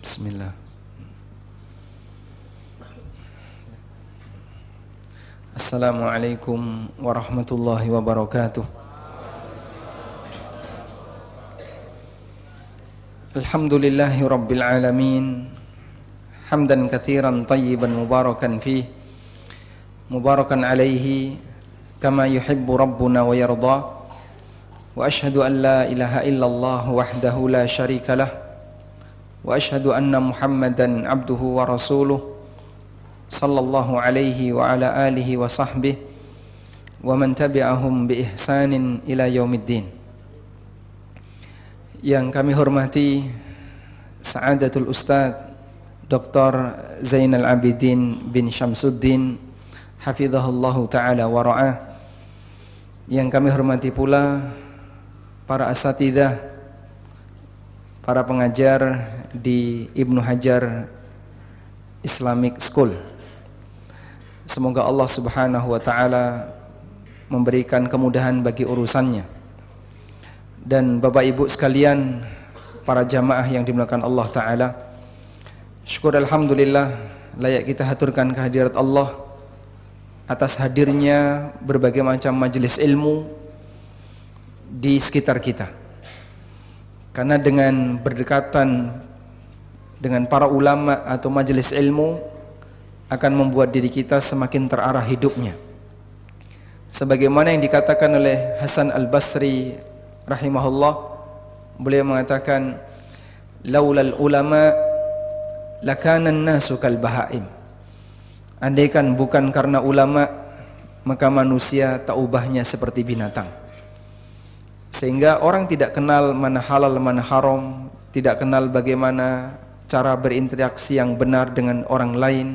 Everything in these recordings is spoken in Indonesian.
Bismillah. Assalamualaikum warahmatullahi wabarakatuh. Alhamdulillahi rabbil alamin. Hamdan katsiran tayyiban mubarakan fih. Mubarakan alaihi kama yuhibbu rabbuna wa yarda. Wa ashhadu an la ilaha illallah wahdahu la syarika lah. Wa ashhadu anna Muhammadan abduhu wa rasuluh sallallahu alaihi wa ala alihi wa sahbihi wa man tabi'ahum bi ihsanin ila yaumiddin. Yang kami hormati Sa'adatul Ustaz Dr. Zainal Abidin bin Syamsuddin hafizahullahu ta'ala wa ra'ah. Yang kami hormati pula para asatidzah, para pengajar di Ibnu Hajar Islamic School. Semoga Allah Subhanahu wa taala memberikan kemudahan bagi urusannya. Dan Bapak Ibu sekalian, para jamaah yang dimuliakan Allah taala, syukur alhamdulillah layak kita haturkan kehadirat Allah atas hadirnya berbagai macam majelis ilmu di sekitar kita. Karena dengan berdekatan dengan para ulama atau majelis ilmu akan membuat diri kita semakin terarah hidupnya. Sebagaimana yang dikatakan oleh Hasan Al-Basri rahimahullah, beliau mengatakan, laulal ulama lakana an-nasu kal bahaim. Andaikan bukan karena ulama, maka manusia tak ubahnya seperti binatang. Sehingga orang tidak kenal mana halal mana haram, tidak kenal bagaimana cara berinteraksi yang benar dengan orang lain,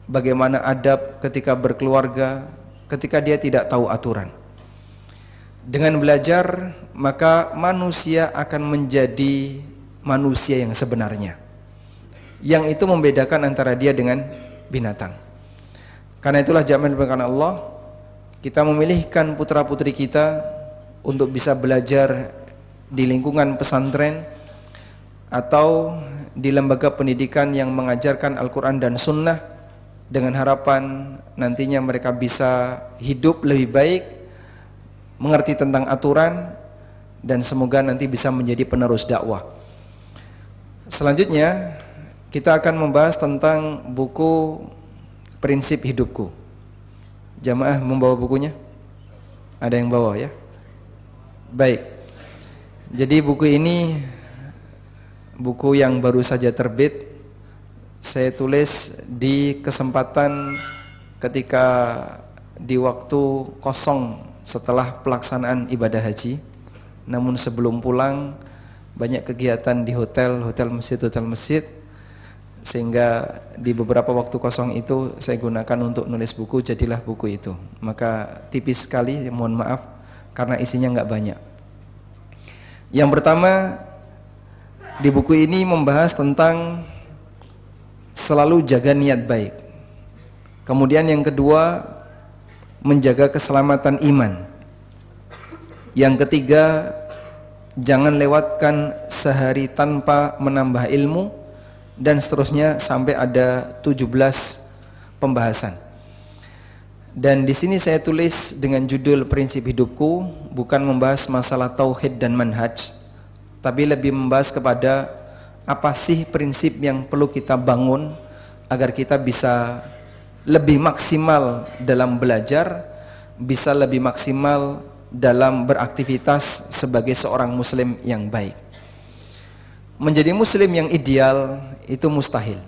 bagaimana adab ketika berkeluarga, ketika dia tidak tahu aturan. Dengan belajar, maka manusia akan menjadi manusia yang sebenarnya, yang itu membedakan antara dia dengan binatang. Karena itulah jamaah diberikan Allah, kita memilihkan putra-putri kita untuk bisa belajar di lingkungan pesantren atau di lembaga pendidikan yang mengajarkan Al-Quran dan Sunnah, dengan harapan nantinya mereka bisa hidup lebih baik, mengerti tentang aturan, dan semoga nanti bisa menjadi penerus dakwah. Selanjutnya kita akan membahas tentang buku Prinsip Hidupku. Jamaah membawa bukunya? Ada yang bawa ya? Baik. Jadi buku ini buku yang baru saja terbit. Saya tulis di kesempatan ketika di waktu kosong setelah pelaksanaan ibadah haji. Namun sebelum pulang banyak kegiatan di hotel masjid, sehingga di beberapa waktu kosong itu saya gunakan untuk nulis buku, jadilah buku itu. Maka tipis sekali, mohon maaf karena isinya nggak banyak. Yang pertama, di buku ini membahas tentang selalu jaga niat baik. Kemudian yang kedua, menjaga keselamatan iman. Yang ketiga, jangan lewatkan sehari tanpa menambah ilmu, dan seterusnya sampai ada 17 pembahasan. Dan di sini saya tulis dengan judul Prinsip Hidupku, bukan membahas masalah tauhid dan manhaj, tapi lebih membahas kepada apa sih prinsip yang perlu kita bangun agar kita bisa lebih maksimal dalam belajar, bisa lebih maksimal dalam beraktivitas sebagai seorang muslim yang baik. Menjadi muslim yang ideal itu mustahil,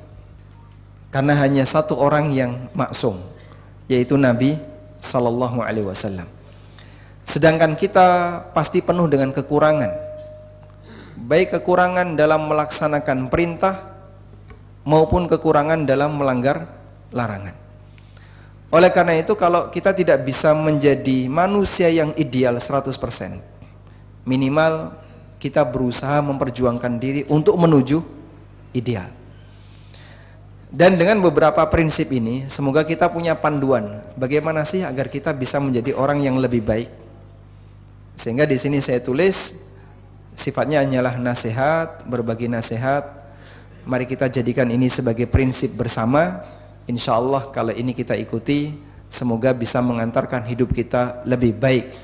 karena hanya satu orang yang maksum, yaitu Nabi Sallallahu Alaihi Wasallam. Sedangkan kita pasti penuh dengan kekurangan, baik kekurangan dalam melaksanakan perintah maupun kekurangan dalam melanggar larangan. Oleh karena itu, kalau kita tidak bisa menjadi manusia yang ideal 100%, minimal kita berusaha memperjuangkan diri untuk menuju ideal. Dan dengan beberapa prinsip ini, semoga kita punya panduan bagaimana sih agar kita bisa menjadi orang yang lebih baik. Sehingga di sini saya tulis sifatnya hanyalah nasihat, berbagi nasihat, Mari kita jadikan ini sebagai prinsip bersama. Insya Allah kalau ini kita ikuti, semoga bisa mengantarkan hidup kita lebih baik.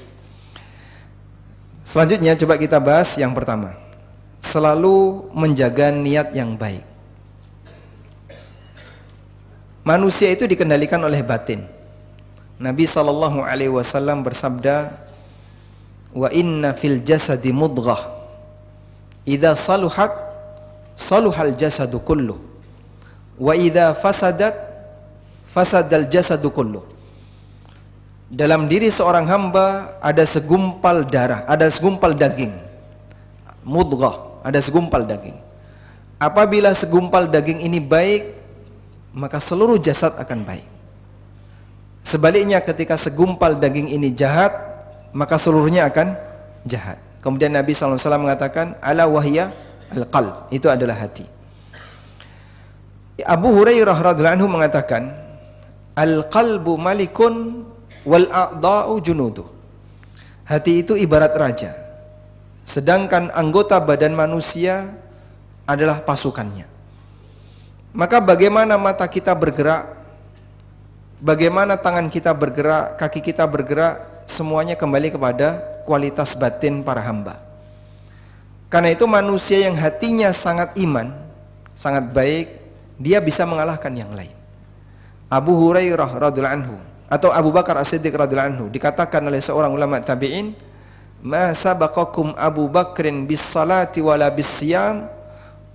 Selanjutnya coba kita bahas yang pertama, selalu menjaga niat yang baik. Manusia itu dikendalikan oleh batin. Nabi SAW bersabda, wa inna fil jasadi mudghah, idza saluhat saluhal jasadu kulluh, wa idza fasadat fasadal jasadu kulluh. Dalam diri seorang hamba ada segumpal darah, ada segumpal daging. Mudghah, ada segumpal daging. Apabila segumpal daging ini baik, maka seluruh jasad akan baik. Sebaliknya ketika segumpal daging ini jahat, maka seluruhnya akan jahat. Kemudian Nabi SAW mengatakan, ala wahya al-qalb, itu adalah hati. Abu Hurairah radhiyallahu anhu mengatakan, al-qalbu malikun wal a'da'u junuduh. Hati itu ibarat raja, sedangkan anggota badan manusia adalah pasukannya. Maka bagaimana mata kita bergerak, bagaimana tangan kita bergerak, kaki kita bergerak, semuanya kembali kepada kualitas batin para hamba. Karena itu manusia yang hatinya sangat iman, sangat baik, dia bisa mengalahkan yang lain. Abu Hurairah radhiyallahu anhu atau Abu Bakar As-Siddiq radhiyallahu anhu dikatakan oleh seorang ulama tabi'in, ma sabaqakum Abu Bakrin bis salati wala bis siyam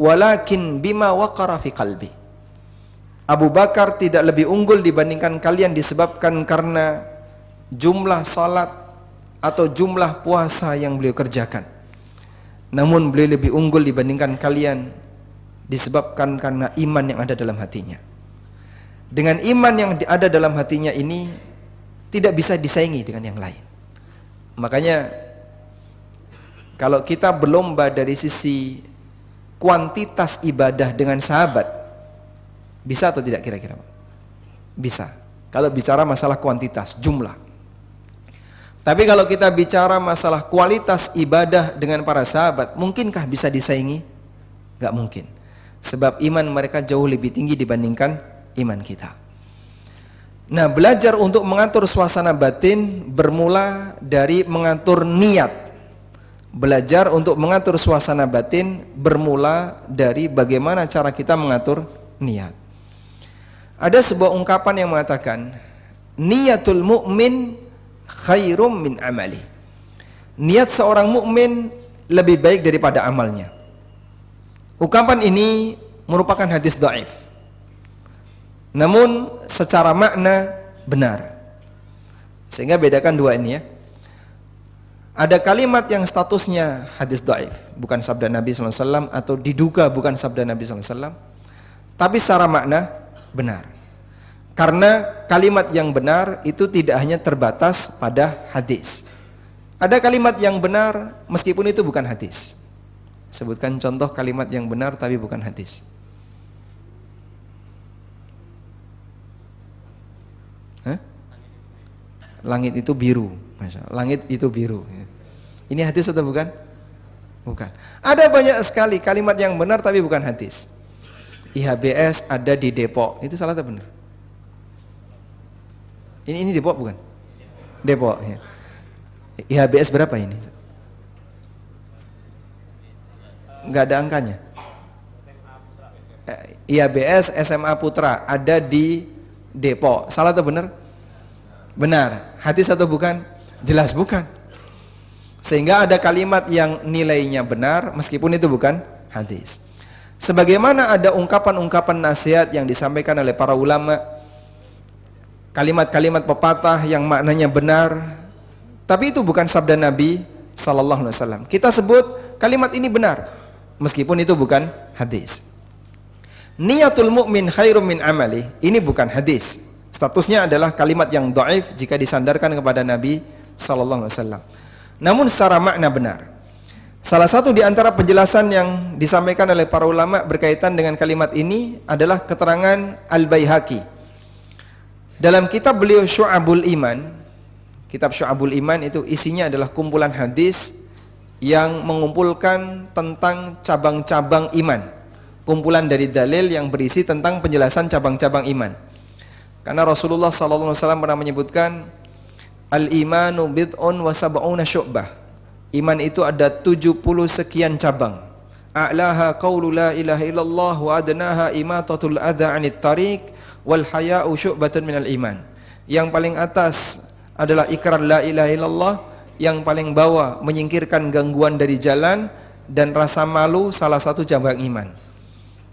walakin bima waqara fi qalbi. Abu Bakar tidak lebih unggul dibandingkan kalian disebabkan karena jumlah salat atau jumlah puasa yang beliau kerjakan. Namun beliau lebih unggul dibandingkan kalian disebabkan karena iman yang ada dalam hatinya. Dengan iman yang ada dalam hatinya ini tidak bisa disaingi dengan yang lain. Makanya kalau kita berlomba dari sisi kuantitas ibadah dengan sahabat, bisa atau tidak kira-kira? Bisa. Kalau bicara masalah kuantitas, jumlah. Tapi kalau kita bicara masalah kualitas ibadah dengan para sahabat, mungkinkah bisa disaingi? Gak mungkin. Sebab iman mereka jauh lebih tinggi dibandingkan iman kita. Nah, belajar untuk mengatur suasana batin bermula dari mengatur niat. Belajar untuk mengatur suasana batin bermula dari bagaimana cara kita mengatur niat. Ada sebuah ungkapan yang mengatakan, niyatul mu'min khairum min amali. Niat seorang mukmin lebih baik daripada amalnya. Ungkapan ini merupakan hadis dhaif, namun secara makna benar. Sehingga bedakan dua ini ya. Ada kalimat yang statusnya hadis dhaif, bukan sabda Nabi SAW, atau diduga bukan sabda Nabi SAW, tapi secara makna benar. Karena kalimat yang benar itu tidak hanya terbatas pada hadis. Ada kalimat yang benar meskipun itu bukan hadis. Sebutkan contoh kalimat yang benar tapi bukan hadis. Hah? Langit itu biru. Masya Allah. Langit itu biru. Ini hadis atau bukan? Bukan. Ada banyak sekali kalimat yang benar tapi bukan hadis. IHBS ada di Depok. Itu salah atau benar? Ini Depok bukan? Depok. Ya. IHBS berapa ini? Enggak ada angkanya. IHBS SMA Putra ada di Depok. Salah atau benar? Benar. Hadis atau bukan? Jelas bukan. Sehingga ada kalimat yang nilainya benar meskipun itu bukan hadis. Sebagaimana ada ungkapan-ungkapan nasihat yang disampaikan oleh para ulama, kalimat-kalimat pepatah yang maknanya benar, tapi itu bukan sabda Nabi sallallahu alaihi wasallam. Kita sebut kalimat ini benar meskipun itu bukan hadis. Niyatul mu'min khairum min amali, ini bukan hadis. Statusnya adalah kalimat yang dhaif jika disandarkan kepada Nabi sallallahu alaihi wasallam. Namun secara makna benar. Salah satu di antara penjelasan yang disampaikan oleh para ulama berkaitan dengan kalimat ini adalah keterangan Al-Baihaqi. Dalam kitab beliau Syu'abul Iman, kitab Syu'abul Iman itu isinya adalah kumpulan hadis yang mengumpulkan tentang cabang-cabang iman, kumpulan dari dalil yang berisi tentang penjelasan cabang-cabang iman. Karena Rasulullah SAW pernah menyebutkan al-imanu bid'un wa sab'una syu'bah. Iman itu ada 70 sekian cabang. A'laha qawlu la ilaha illallah wa adnaha imatatul adha 'anit tariq wal haya'u syu'batun minal iman. Yang paling atas adalah ikrar la ilaha illallah, yang paling bawah menyingkirkan gangguan dari jalan, dan rasa malu salah satu cabang iman.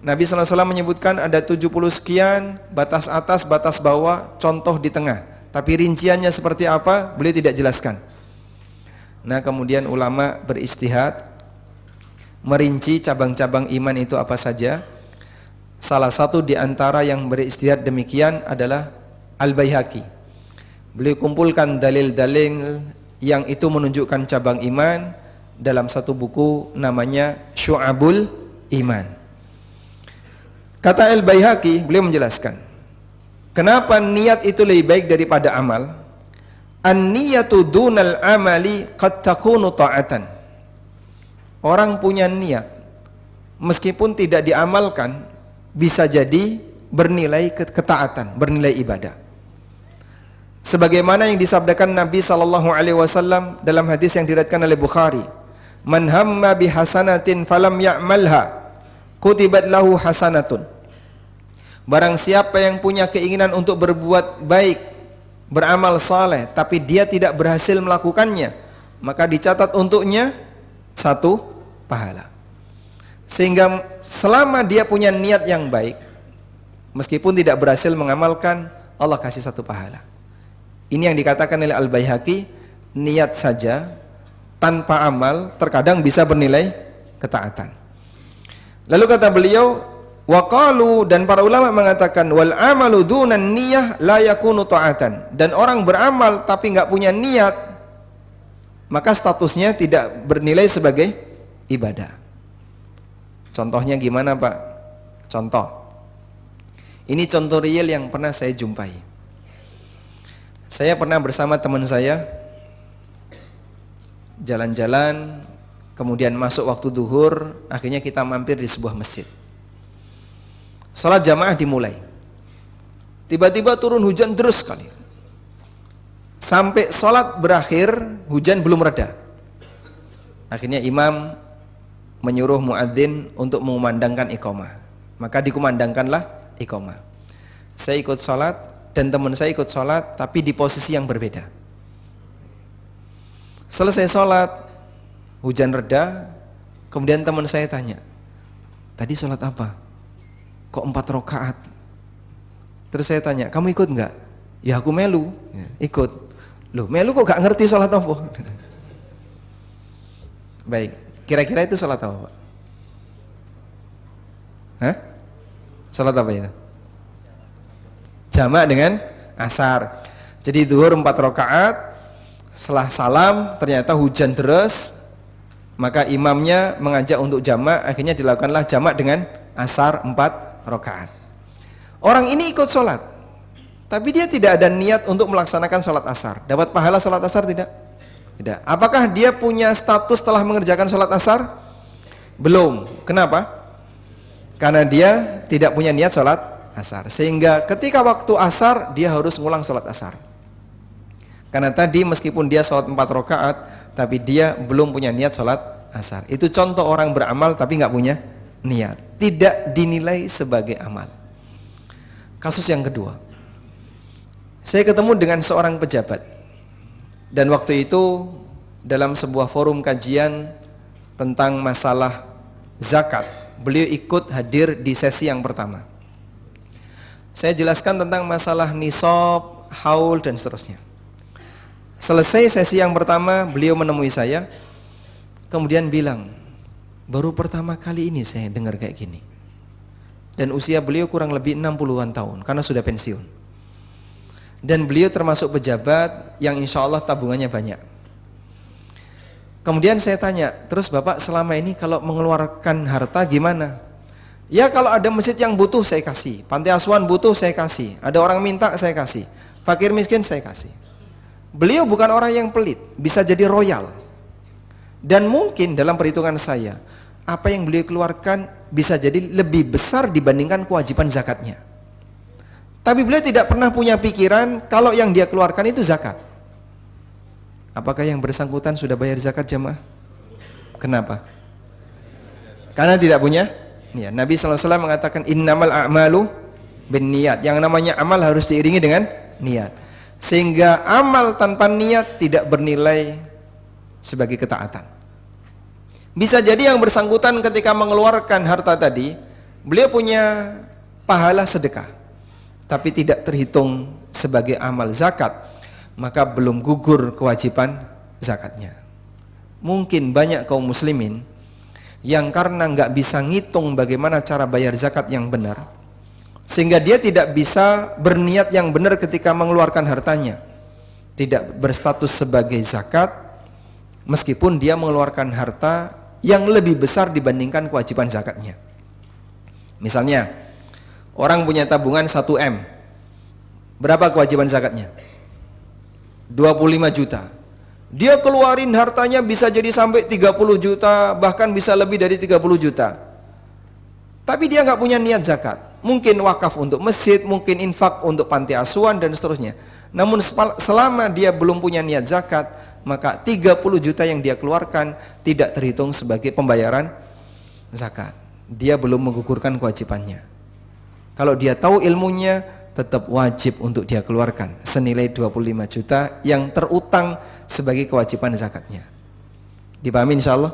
Nabi SAW menyebutkan ada 70 sekian, batas atas, batas bawah, contoh di tengah. Tapi rinciannya seperti apa, beliau tidak jelaskan. Nah, kemudian ulama beristihad merinci cabang-cabang iman itu apa saja. Salah satu di antara yang beristihad demikian adalah Al-Baihaqi. Beliau kumpulkan dalil-dalil yang itu menunjukkan cabang iman dalam satu buku namanya Syu'abul Iman. Kata Al-Baihaqi, beliau menjelaskan kenapa niat itu lebih baik daripada amal. An-niyatu dunal amali qad takunu ta'atan. Orang punya niat meskipun tidak diamalkan bisa jadi bernilai ketaatan, bernilai ibadah. Sebagaimana yang disabdakan Nabi SAW dalam hadis yang diriwayatkan oleh Bukhari, man hamma bihasanatin falam ya'malha kutibat lahu hasanatun. Barang siapa yang punya keinginan untuk berbuat baik, beramal saleh, tapi dia tidak berhasil melakukannya, maka dicatat untuknya satu pahala. Sehingga selama dia punya niat yang baik, meskipun tidak berhasil mengamalkan, Allah kasih satu pahala. Ini yang dikatakan oleh Al-Baihaqi, niat saja tanpa amal terkadang bisa bernilai ketaatan. Lalu kata beliau, waqalu, dan para ulama mengatakan, wal amalu dunan niyah la yakunu ta'atan. Dan orang beramal tapi nggak punya niat, maka statusnya tidak bernilai sebagai ibadah. Contohnya gimana, Pak? Contoh. Ini contoh real yang pernah saya jumpai. Saya pernah bersama teman saya jalan-jalan, kemudian masuk waktu duhur, akhirnya kita mampir di sebuah masjid. Salat jamaah dimulai. Tiba-tiba turun hujan deras sekali. Sampai salat berakhir, hujan belum reda. Akhirnya imam menyuruh muadzin untuk mengumandangkan iqamah. Maka dikumandangkanlah iqamah. Saya ikut salat dan teman saya ikut sholat, tapi di posisi yang berbeda. Selesai sholat, hujan reda, kemudian teman saya tanya, tadi sholat apa? Kok 4 rakaat? Terus saya tanya, kamu ikut enggak? Ya aku melu. Ya, ikut. Loh, melu kok gak ngerti sholat apa? Baik, kira-kira itu sholat apa, Pak? Hah? Sholat apa ya? Jamak dengan asar. Jadi zuhur 4 rakaat, setelah salam ternyata hujan deras, maka imamnya mengajak untuk jamak, akhirnya dilakukanlah jamak dengan asar 4 rakaat. Orang ini ikut sholat, tapi dia tidak ada niat untuk melaksanakan sholat asar. Dapat pahala sholat asar tidak? Tidak. Apakah dia punya status setelah mengerjakan sholat asar? Belum. Kenapa? Karena dia tidak punya niat sholat asar, sehingga ketika waktu asar dia harus ngulang sholat asar. Karena tadi meskipun dia sholat 4 rakaat, tapi dia belum punya niat sholat asar. Itu contoh orang beramal tapi nggak punya niat, tidak dinilai sebagai amal. Kasus yang kedua, saya ketemu dengan seorang pejabat, dan waktu itu dalam sebuah forum kajian tentang masalah zakat, beliau ikut hadir di sesi yang pertama. Saya jelaskan tentang masalah nisab, haul, dan seterusnya. Selesai sesi yang pertama, beliau menemui saya, kemudian bilang, baru pertama kali ini saya dengar kayak gini. Dan usia beliau kurang lebih 60-an tahun, karena sudah pensiun. Dan beliau termasuk pejabat yang insya Allah tabungannya banyak. Kemudian saya tanya, terus Bapak selama ini kalau mengeluarkan harta gimana? Ya kalau ada masjid yang butuh saya kasih, panti asuhan butuh saya kasih, ada orang minta saya kasih, fakir miskin saya kasih. Beliau bukan orang yang pelit, bisa jadi royal. Dan mungkin dalam perhitungan saya, apa yang beliau keluarkan bisa jadi lebih besar dibandingkan kewajiban zakatnya. Tapi beliau tidak pernah punya pikiran kalau yang dia keluarkan itu zakat. Apakah yang bersangkutan sudah bayar zakat jamaah? Kenapa? Karena tidak punya niat. Nabi SAW mengatakan innamal a'malu binniyat. Yang namanya amal harus diiringi dengan niat. Sehingga amal tanpa niat tidak bernilai sebagai ketaatan. Bisa jadi yang bersangkutan ketika mengeluarkan harta tadi, beliau punya pahala sedekah, tapi tidak terhitung sebagai amal zakat, maka belum gugur kewajiban zakatnya. Mungkin banyak kaum muslimin yang karena nggak bisa ngitung bagaimana cara bayar zakat yang benar, sehingga dia tidak bisa berniat yang benar ketika mengeluarkan hartanya, tidak berstatus sebagai zakat, meskipun dia mengeluarkan harta yang lebih besar dibandingkan kewajiban zakatnya. Misalnya, orang punya tabungan 1 M. Berapa kewajiban zakatnya? 25 juta. Dia keluarin hartanya bisa jadi sampai 30 juta, bahkan bisa lebih dari 30 juta. Tapi dia nggak punya niat zakat. Mungkin wakaf untuk masjid, mungkin infak untuk panti asuhan dan seterusnya. Namun selama dia belum punya niat zakat, maka 30 juta yang dia keluarkan tidak terhitung sebagai pembayaran zakat. Dia belum menggugurkan kewajibannya. Kalau dia tahu ilmunya, tetap wajib untuk dia keluarkan senilai 25 juta yang terutang sebagai kewajiban zakatnya. Dipahami insyaallah?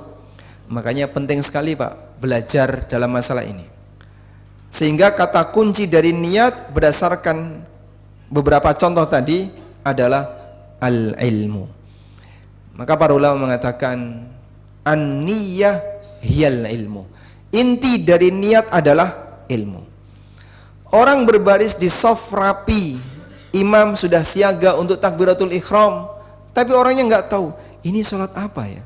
Makanya penting sekali Pak belajar dalam masalah ini. Sehingga kata kunci dari niat berdasarkan beberapa contoh tadi adalah al-ilmu. Maka para ulama mengatakan an-niyah hiyal ilmu. Inti dari niat adalah ilmu. Orang berbaris di shaf rapi, imam sudah siaga untuk takbiratul ihram, tapi orangnya nggak tahu ini sholat apa ya.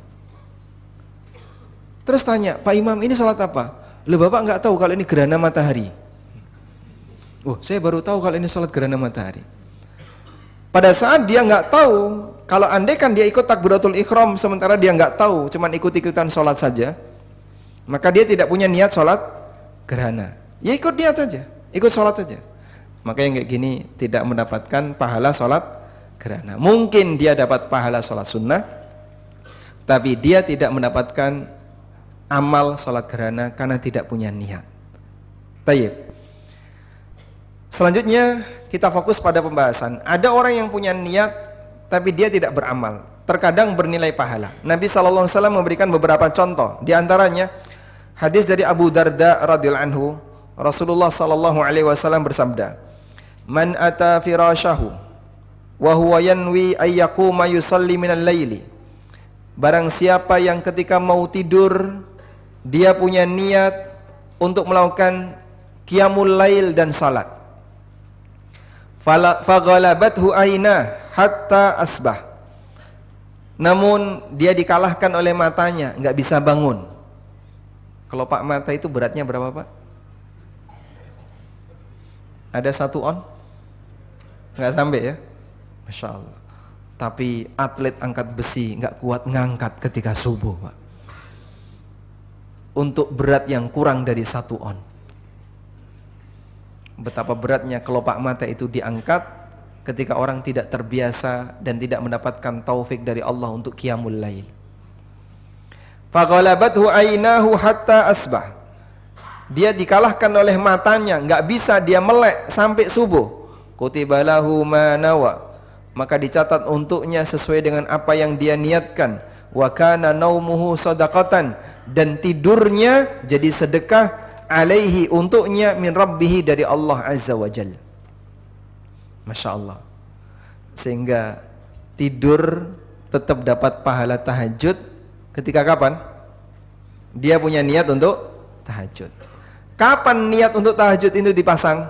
Terus tanya, Pak Imam ini sholat apa? Loh Bapak nggak tahu kalau ini gerhana matahari. Oh saya baru tahu kalau ini sholat gerhana matahari. Pada saat dia nggak tahu, kalau andai kan dia ikut takbiratul ihram sementara dia nggak tahu, cuman ikut-ikutan sholat saja, maka dia tidak punya niat sholat gerhana. Ya ikut niat saja, ikut sholat saja. Maka yang kayak gini tidak mendapatkan pahala sholat gerhana. Mungkin dia dapat pahala sholat sunnah, tapi dia tidak mendapatkan amal sholat gerhana karena tidak punya niat. Baik. Selanjutnya kita fokus pada pembahasan. Ada orang yang punya niat tapi dia tidak beramal, terkadang bernilai pahala. Nabi SAW memberikan beberapa contoh. Di antaranya hadis dari Abu Darda radhiyallahu anhu, Rasulullah SAW bersabda, "Man ata firashahu wa huwa yanwi ay yaquma yusalli minal laili." Barang siapa yang ketika mau tidur dia punya niat untuk melakukan qiyamul lail dan salat. Faghalabathu aina hatta asbah. Namun dia dikalahkan oleh matanya, nggak bisa bangun. Kelopak mata itu beratnya berapa Pak? Ada 1 on? Nggak sampai ya? Masya Allah. Tapi atlet angkat besi nggak kuat ngangkat ketika subuh Pak. Untuk berat yang kurang dari 1 on. Betapa beratnya kelopak mata itu diangkat ketika orang tidak terbiasa dan tidak mendapatkan taufik dari Allah untuk qiyamul lail. Faghalabathu ainahu hatta asbah. Dia dikalahkan oleh matanya, nggak bisa dia melek sampai subuh. Kutibalahu ma nawa. Maka dicatat untuknya sesuai dengan apa yang dia niatkan. Wa kana naumuhu shadaqatan, dan tidurnya jadi sedekah alaihi untuknya min rabbihi dari Allah azza wa jalla. Masya Allah. Sehingga tidur tetap dapat pahala tahajud ketika kapan? Dia punya niat untuk tahajud. Kapan niat untuk tahajud itu dipasang?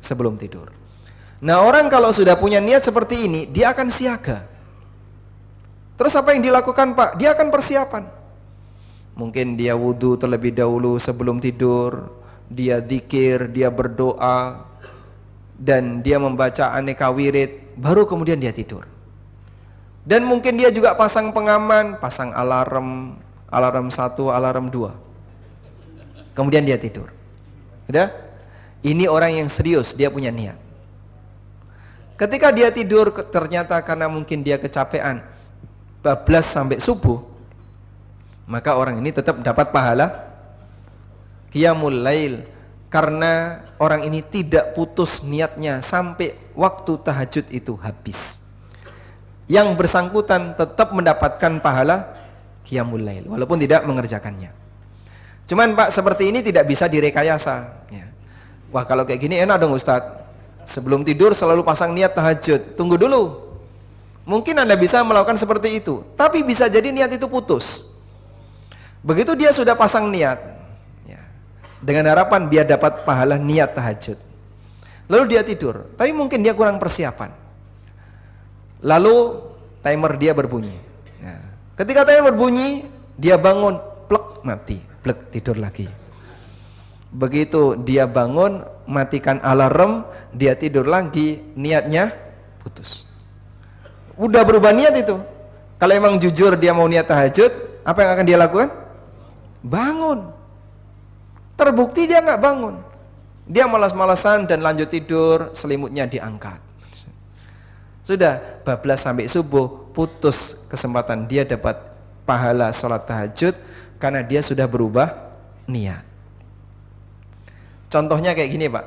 Sebelum tidur. Nah orang kalau sudah punya niat seperti ini, dia akan siaga. Terus apa yang dilakukan Pak? Dia akan persiapan. Mungkin dia wudhu terlebih dahulu sebelum tidur, dia zikir, dia berdoa, dan dia membaca aneka wirid, baru kemudian dia tidur. Dan mungkin dia juga pasang pengaman, pasang alarm, alarm 1, alarm 2. Kemudian dia tidur. Udah? Ini orang yang serius, dia punya niat. Ketika dia tidur, ternyata karena mungkin dia kecapean, bablas sampai subuh, maka orang ini tetap dapat pahala qiyamul lail, karena orang ini tidak putus niatnya sampai waktu tahajud itu habis. Yang bersangkutan tetap mendapatkan pahala qiyamul lail walaupun tidak mengerjakannya. Cuman Pak, seperti ini tidak bisa direkayasa ya. Wah, kalau kayak gini enak dong Ustadz, sebelum tidur selalu pasang niat tahajud. Tunggu dulu, mungkin Anda bisa melakukan seperti itu, tapi bisa jadi niat itu putus. Begitu dia sudah pasang niat ya, dengan harapan dia dapat pahala niat tahajud, lalu dia tidur, tapi mungkin dia kurang persiapan, lalu timer dia berbunyi ya. Ketika timer berbunyi, dia bangun, plek, mati, plek, tidur lagi. Begitu dia bangun, matikan alarm, dia tidur lagi, niatnya putus. Udah berubah niat itu. Kalau emang jujur dia mau niat tahajud, apa yang akan dia lakukan? Bangun. Terbukti dia nggak bangun, dia malas-malasan dan lanjut tidur, selimutnya diangkat. Sudah bablas sampai subuh, putus kesempatan dia dapat pahala sholat tahajud karena dia sudah berubah niat. Contohnya kayak gini Pak,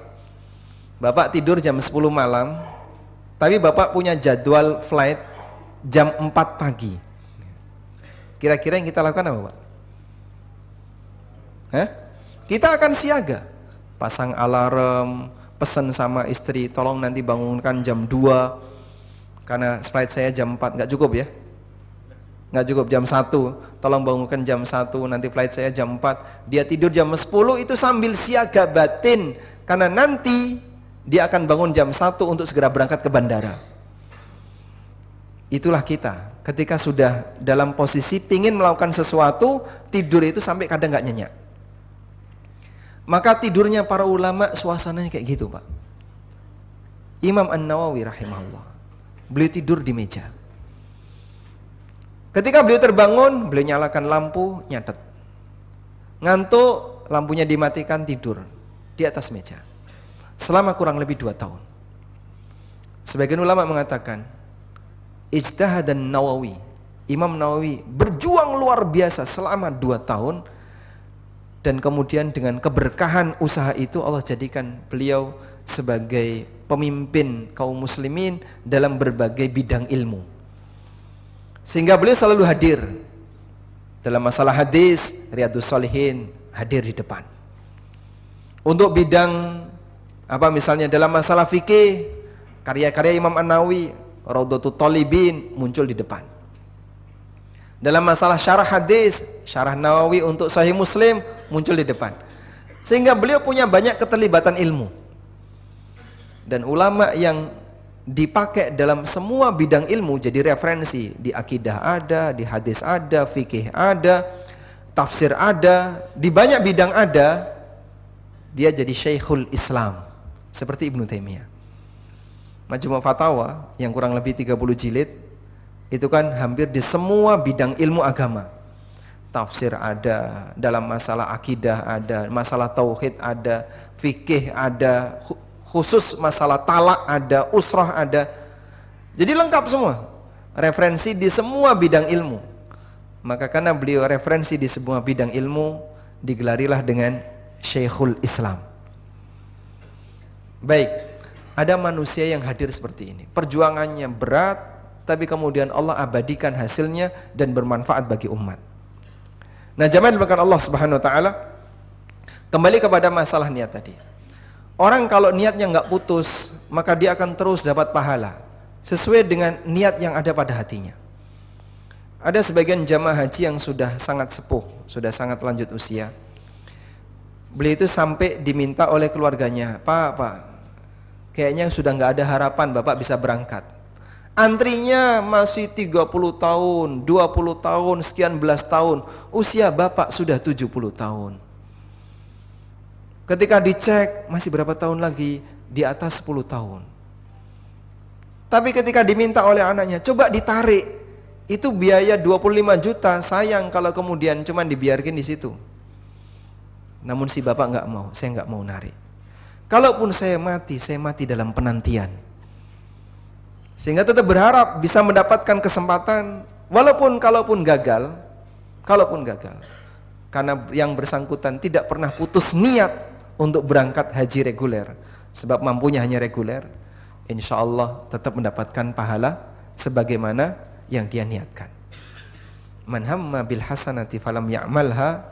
Bapak tidur jam 10 malam, tapi Bapak punya jadwal flight jam 4 pagi. Kira-kira yang kita lakukan apa Pak? Kita akan siaga, pasang alarm, pesan sama istri, tolong nanti bangunkan jam 2 karena flight saya jam 4. Nggak cukup ya? Nggak cukup, jam 1 tolong bangunkan jam 1, nanti flight saya jam 4. Dia tidur jam 10 itu sambil siaga batin, karena nanti dia akan bangun jam 1 untuk segera berangkat ke bandara. Itulah kita, ketika sudah dalam posisi pingin melakukan sesuatu, tidur itu sampai kadang nggak nyenyak. Maka tidurnya para ulama suasananya kayak gitu Pak. Imam An-Nawawi rahimahullah, beliau tidur di meja. Ketika beliau terbangun, beliau nyalakan lampu, nyatet. Ngantuk, lampunya dimatikan, tidur di atas meja selama kurang lebih 2 tahun. Sebagian ulama mengatakan ijtihadan Nawawi, Imam Nawawi berjuang luar biasa selama 2 tahun. Dan kemudian dengan keberkahan usaha itu, Allah jadikan beliau sebagai pemimpin kaum muslimin dalam berbagai bidang ilmu. Sehingga beliau selalu hadir dalam masalah hadis, Riyadhus Shalihin, hadir di depan. Untuk bidang apa misalnya dalam masalah fikih, karya-karya Imam An-Nawawi, Raudhatul Thalibin muncul di depan. Dalam masalah syarah hadis, syarah Nawawi untuk Sahih Muslim muncul di depan. Sehingga beliau punya banyak keterlibatan ilmu. Dan ulama yang dipakai dalam semua bidang ilmu jadi referensi. Di akidah ada, di hadis ada, fikih ada, tafsir ada, di banyak bidang ada. Dia jadi Syekhul Islam seperti Ibnu Taimiyah. Majmu' Fatawa yang kurang lebih 30 jilid itu kan hampir di semua bidang ilmu agama. Tafsir ada, dalam masalah akidah ada, masalah tauhid ada, fikih ada, khusus masalah talak ada, usrah ada. Jadi lengkap semua, referensi di semua bidang ilmu. Maka karena beliau referensi di semua bidang ilmu, digelarilah dengan Syekhul Islam. Baik, ada manusia yang hadir seperti ini, perjuangannya berat, tapi kemudian Allah abadikan hasilnya dan bermanfaat bagi umat. Nah, jamaah dimuliakan Allah Subhanahu wa taala, kembali kepada masalah niat tadi. Orang kalau niatnya nggak putus, maka dia akan terus dapat pahala sesuai dengan niat yang ada pada hatinya. Ada sebagian jamaah haji yang sudah sangat sepuh, sudah sangat lanjut usia. Beliau itu sampai diminta oleh keluarganya, Pak, kayaknya sudah nggak ada harapan Bapak bisa berangkat. Antrinya masih 30 tahun, 20 tahun, sekian belas tahun. Usia Bapak sudah 70 tahun. Ketika dicek, masih berapa tahun lagi? Di atas 10 tahun. Tapi ketika diminta oleh anaknya, coba ditarik. Itu biaya 25 juta, sayang kalau kemudian cuma dibiarkan di situ. Namun si bapak nggak mau, saya nggak mau narik. Kalaupun saya mati dalam penantian. Sehingga tetap berharap bisa mendapatkan kesempatan, kalaupun gagal. Karena yang bersangkutan tidak pernah putus niat untuk berangkat haji reguler. Sebab mampunya hanya reguler, insya Allah tetap mendapatkan pahala sebagaimana yang dia niatkan. Man hamma bil hasanati falam ya'malha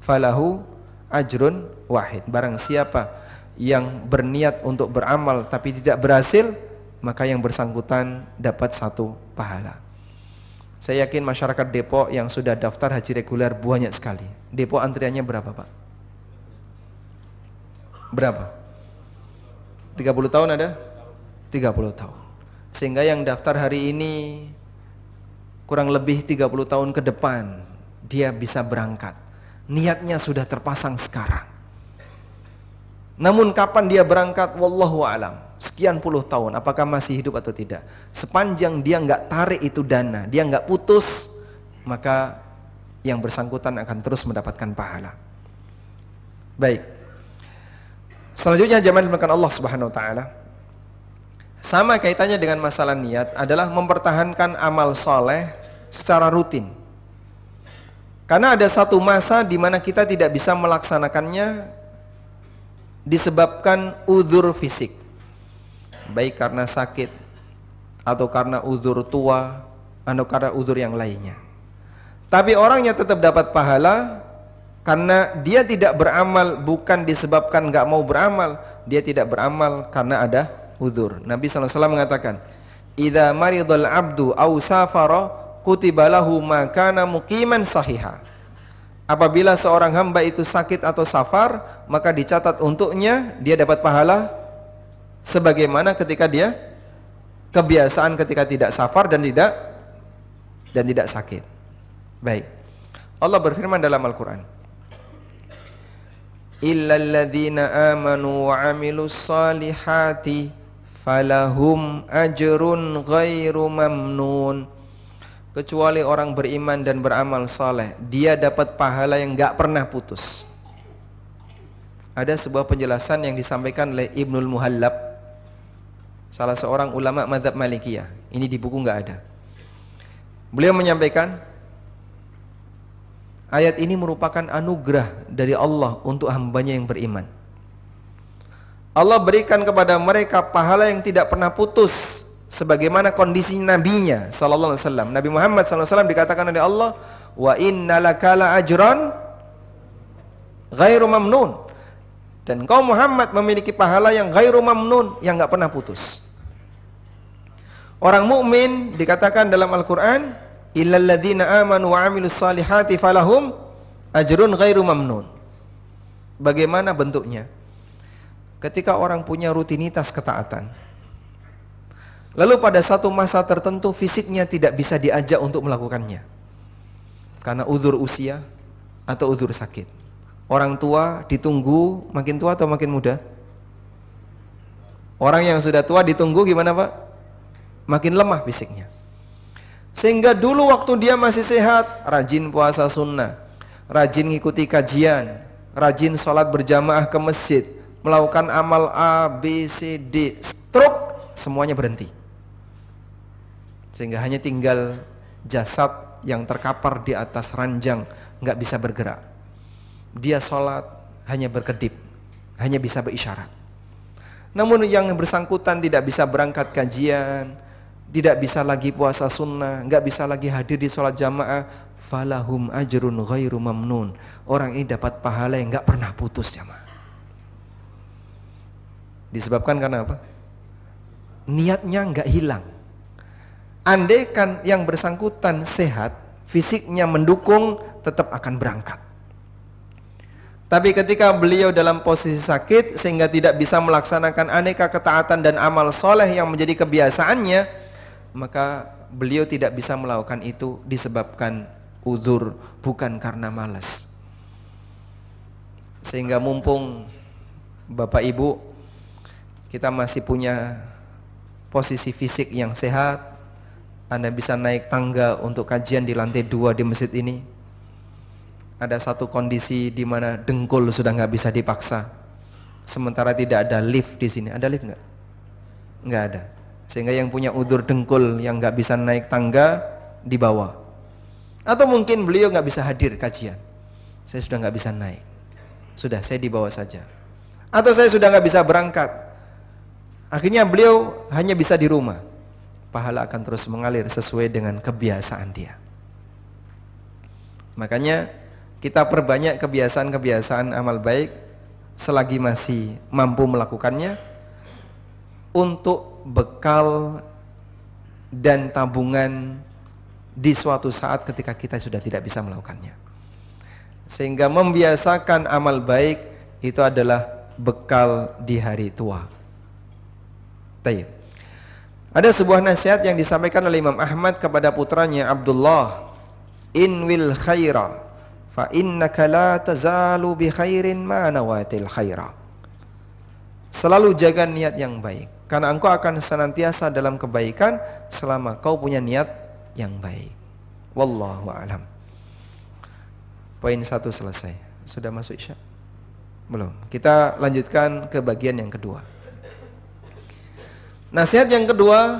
falahu ajrun wahid. Barang siapa yang berniat untuk beramal tapi tidak berhasil, maka yang bersangkutan dapat 1 pahala. Saya yakin masyarakat Depok yang sudah daftar haji reguler banyak sekali. Depok antriannya berapa, Pak? Berapa? 30 tahun ada? 30 tahun. Sehingga yang daftar hari ini kurang lebih 30 tahun ke depan dia bisa berangkat. Niatnya sudah terpasang sekarang. Namun kapan dia berangkat? Wallahu a'lam. Sekian puluh tahun, apakah masih hidup atau tidak? Sepanjang dia nggak tarik itu dana, dia nggak putus, maka yang bersangkutan akan terus mendapatkan pahala. Baik. Selanjutnya jamaah dimuliakan Allah Subhanahu wa taala. Sama kaitannya dengan masalah niat adalah mempertahankan amal soleh secara rutin. Karena ada satu masa di mana kita tidak bisa melaksanakannya disebabkan uzur fisik, baik karena sakit atau karena uzur tua atau karena uzur yang lainnya. Tapi orangnya tetap dapat pahala karena dia tidak beramal bukan disebabkan nggak mau beramal, dia tidak beramal karena ada uzur. Nabi SAW mengatakan, "Idza maridul abdu aw safara kutiba lahu ma kana muqiman sahiha." Apabila seorang hamba itu sakit atau safar, maka dicatat untuknya dia dapat pahala sebagaimana ketika dia kebiasaan ketika tidak safar dan tidak sakit. Baik. Allah berfirman dalam Al-Qur'an, "Illal ladzina amanu wa 'amilus solihati falahum ajrun ghairu mamnun." Kecuali orang beriman dan beramal saleh, dia dapat pahala yang enggak pernah putus. Ada sebuah penjelasan yang disampaikan oleh Ibnul Muhallab, salah seorang ulama mazhab Malikiyah. Ini di buku enggak ada. Beliau menyampaikan, ayat ini merupakan anugerah dari Allah untuk hambanya yang beriman. Allah berikan kepada mereka pahala yang tidak pernah putus, sebagaimana kondisi nabinya sallallahu alaihi wasallam. Nabi Muhammad sallallahu alaihi wasallam dikatakan oleh Allah, wa innalaka la ajran ghairu mamnun. Dan kau Muhammad memiliki pahala yang ghairu mamnun, yang enggak pernah putus. Orang mukmin dikatakan dalam Al-Qur'an, illal ladzina amanu wa 'amilus solihati falahum ajrun ghairu mamnun. Bagaimana bentuknya? Ketika orang punya rutinitas ketaatan, lalu pada satu masa tertentu fisiknya tidak bisa diajak untuk melakukannya karena uzur usia atau uzur sakit. Orang tua ditunggu makin tua atau makin muda? Orang yang sudah tua ditunggu gimana, Pak? Makin lemah fisiknya. Sehingga dulu waktu dia masih sehat, rajin puasa sunnah, rajin ngikuti kajian, rajin sholat berjamaah ke masjid, melakukan amal A, B, C, D, stroke, semuanya berhenti. Sehingga hanya tinggal jasad yang terkapar di atas ranjang, nggak bisa bergerak. Dia sholat hanya berkedip, hanya bisa berisyarat. Namun yang bersangkutan tidak bisa berangkat kajian, tidak bisa lagi puasa sunnah, nggak bisa lagi hadir di sholat jamaah, falahum ajrun ghairu mamnun. Orang ini dapat pahala yang nggak pernah putus, jamaah. Disebabkan karena apa? Niatnya nggak hilang. Andaikan yang bersangkutan sehat, fisiknya mendukung, tetap akan berangkat. Tapi ketika beliau dalam posisi sakit sehingga tidak bisa melaksanakan aneka ketaatan dan amal soleh yang menjadi kebiasaannya, maka beliau tidak bisa melakukan itu disebabkan uzur, bukan karena malas. Sehingga mumpung Bapak Ibu kita masih punya posisi fisik yang sehat, Anda bisa naik tangga untuk kajian di lantai 2 di masjid ini. Ada satu kondisi di mana dengkul sudah nggak bisa dipaksa. Sementara tidak ada lift di sini. Ada lift nggak? Nggak ada. Sehingga yang punya udzur dengkul yang nggak bisa naik tangga di bawah. Atau mungkin beliau nggak bisa hadir kajian. Saya sudah nggak bisa naik. Sudah, saya di bawah saja. Atau saya sudah nggak bisa berangkat. Akhirnya beliau hanya bisa di rumah. Pahala akan terus mengalir sesuai dengan kebiasaan dia. Makanya kita perbanyak kebiasaan-kebiasaan amal baik selagi masih mampu melakukannya untuk bekal dan tabungan di suatu saat ketika kita sudah tidak bisa melakukannya. Sehingga membiasakan amal baik itu adalah bekal di hari tua. Taib. Ada sebuah nasihat yang disampaikan oleh Imam Ahmad kepada putranya Abdullah, "Inwil khaira fa innaka la tazalu bi khairin ma nawatil khaira." Selalu jaga niat yang baik, karena engkau akan senantiasa dalam kebaikan selama kau punya niat yang baik. Wallahu a'lam. Poin 1 selesai. Sudah masuk Isya? Belum. Kita lanjutkan ke bagian yang kedua. Nasihat yang kedua,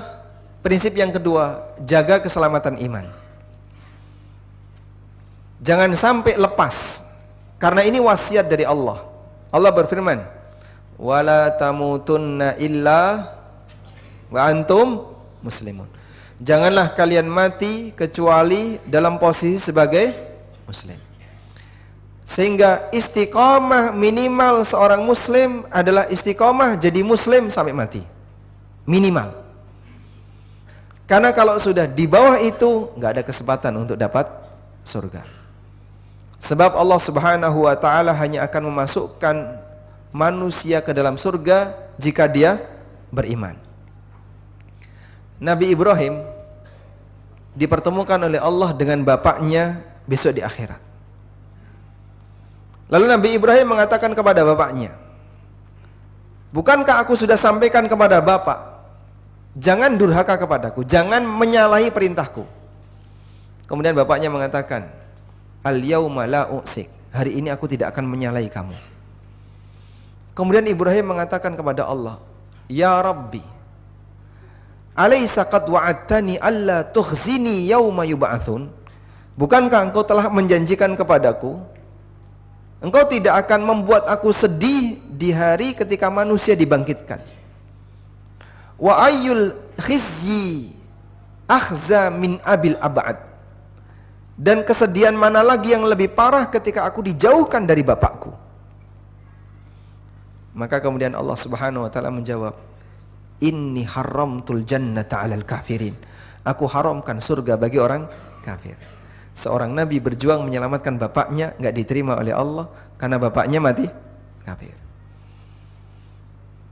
prinsip yang kedua, jaga keselamatan iman. Jangan sampai lepas, karena ini wasiat dari Allah. Allah berfirman, "Wala tamutunna illa wa antum muslimun." Janganlah kalian mati kecuali dalam posisi sebagai muslim. Sehingga istiqomah minimal seorang muslim adalah istiqomah jadi muslim sampai mati. Minimal. Karena kalau sudah di bawah itu nggak ada kesempatan untuk dapat surga. Sebab Allah Subhanahu wa taala hanya akan memasukkan manusia ke dalam surga jika dia beriman. Nabi Ibrahim dipertemukan oleh Allah dengan bapaknya besok di akhirat. Lalu Nabi Ibrahim mengatakan kepada bapaknya, "Bukankah aku sudah sampaikan kepada bapak, jangan durhaka kepadaku, jangan menyalahi perintahku." Kemudian bapaknya mengatakan, "Al-yauma la u'sik." Hari ini aku tidak akan menyalahi kamu. Kemudian Ibrahim mengatakan kepada Allah, "Ya Rabbi, alaysa qad wa'adtani alla tukhzini yauma yub'atsun?" Bukankah engkau telah menjanjikan kepadaku, engkau tidak akan membuat aku sedih di hari ketika manusia dibangkitkan. Wa ayyul khizyi akhza min abil abad. Dan kesedihan mana lagi yang lebih parah ketika aku dijauhkan dari bapakku. Maka kemudian Allah Subhanahu wa taala menjawab, "Inni haramtul jannata 'alal kafirin." Aku haramkan surga bagi orang kafir. Seorang nabi berjuang menyelamatkan bapaknya, enggak diterima oleh Allah karena bapaknya mati kafir.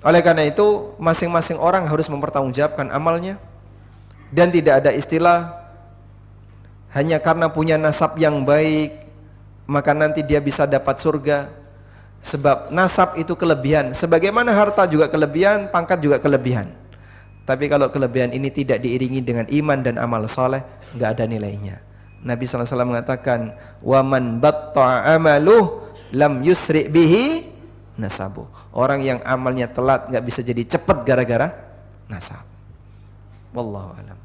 Oleh karena itu, masing-masing orang harus mempertanggungjawabkan amalnya, dan tidak ada istilah hanya karena punya nasab yang baik maka nanti dia bisa dapat surga. Sebab nasab itu kelebihan, sebagaimana harta juga kelebihan, pangkat juga kelebihan. Tapi kalau kelebihan ini tidak diiringi dengan iman dan amal soleh, enggak ada nilainya. Nabi SAW mengatakan, "Wa man batta'a amaluh lam yusri' bihi nasabu." Orang yang amalnya telat enggak bisa jadi cepat gara-gara nasab. Wallahu a'lam.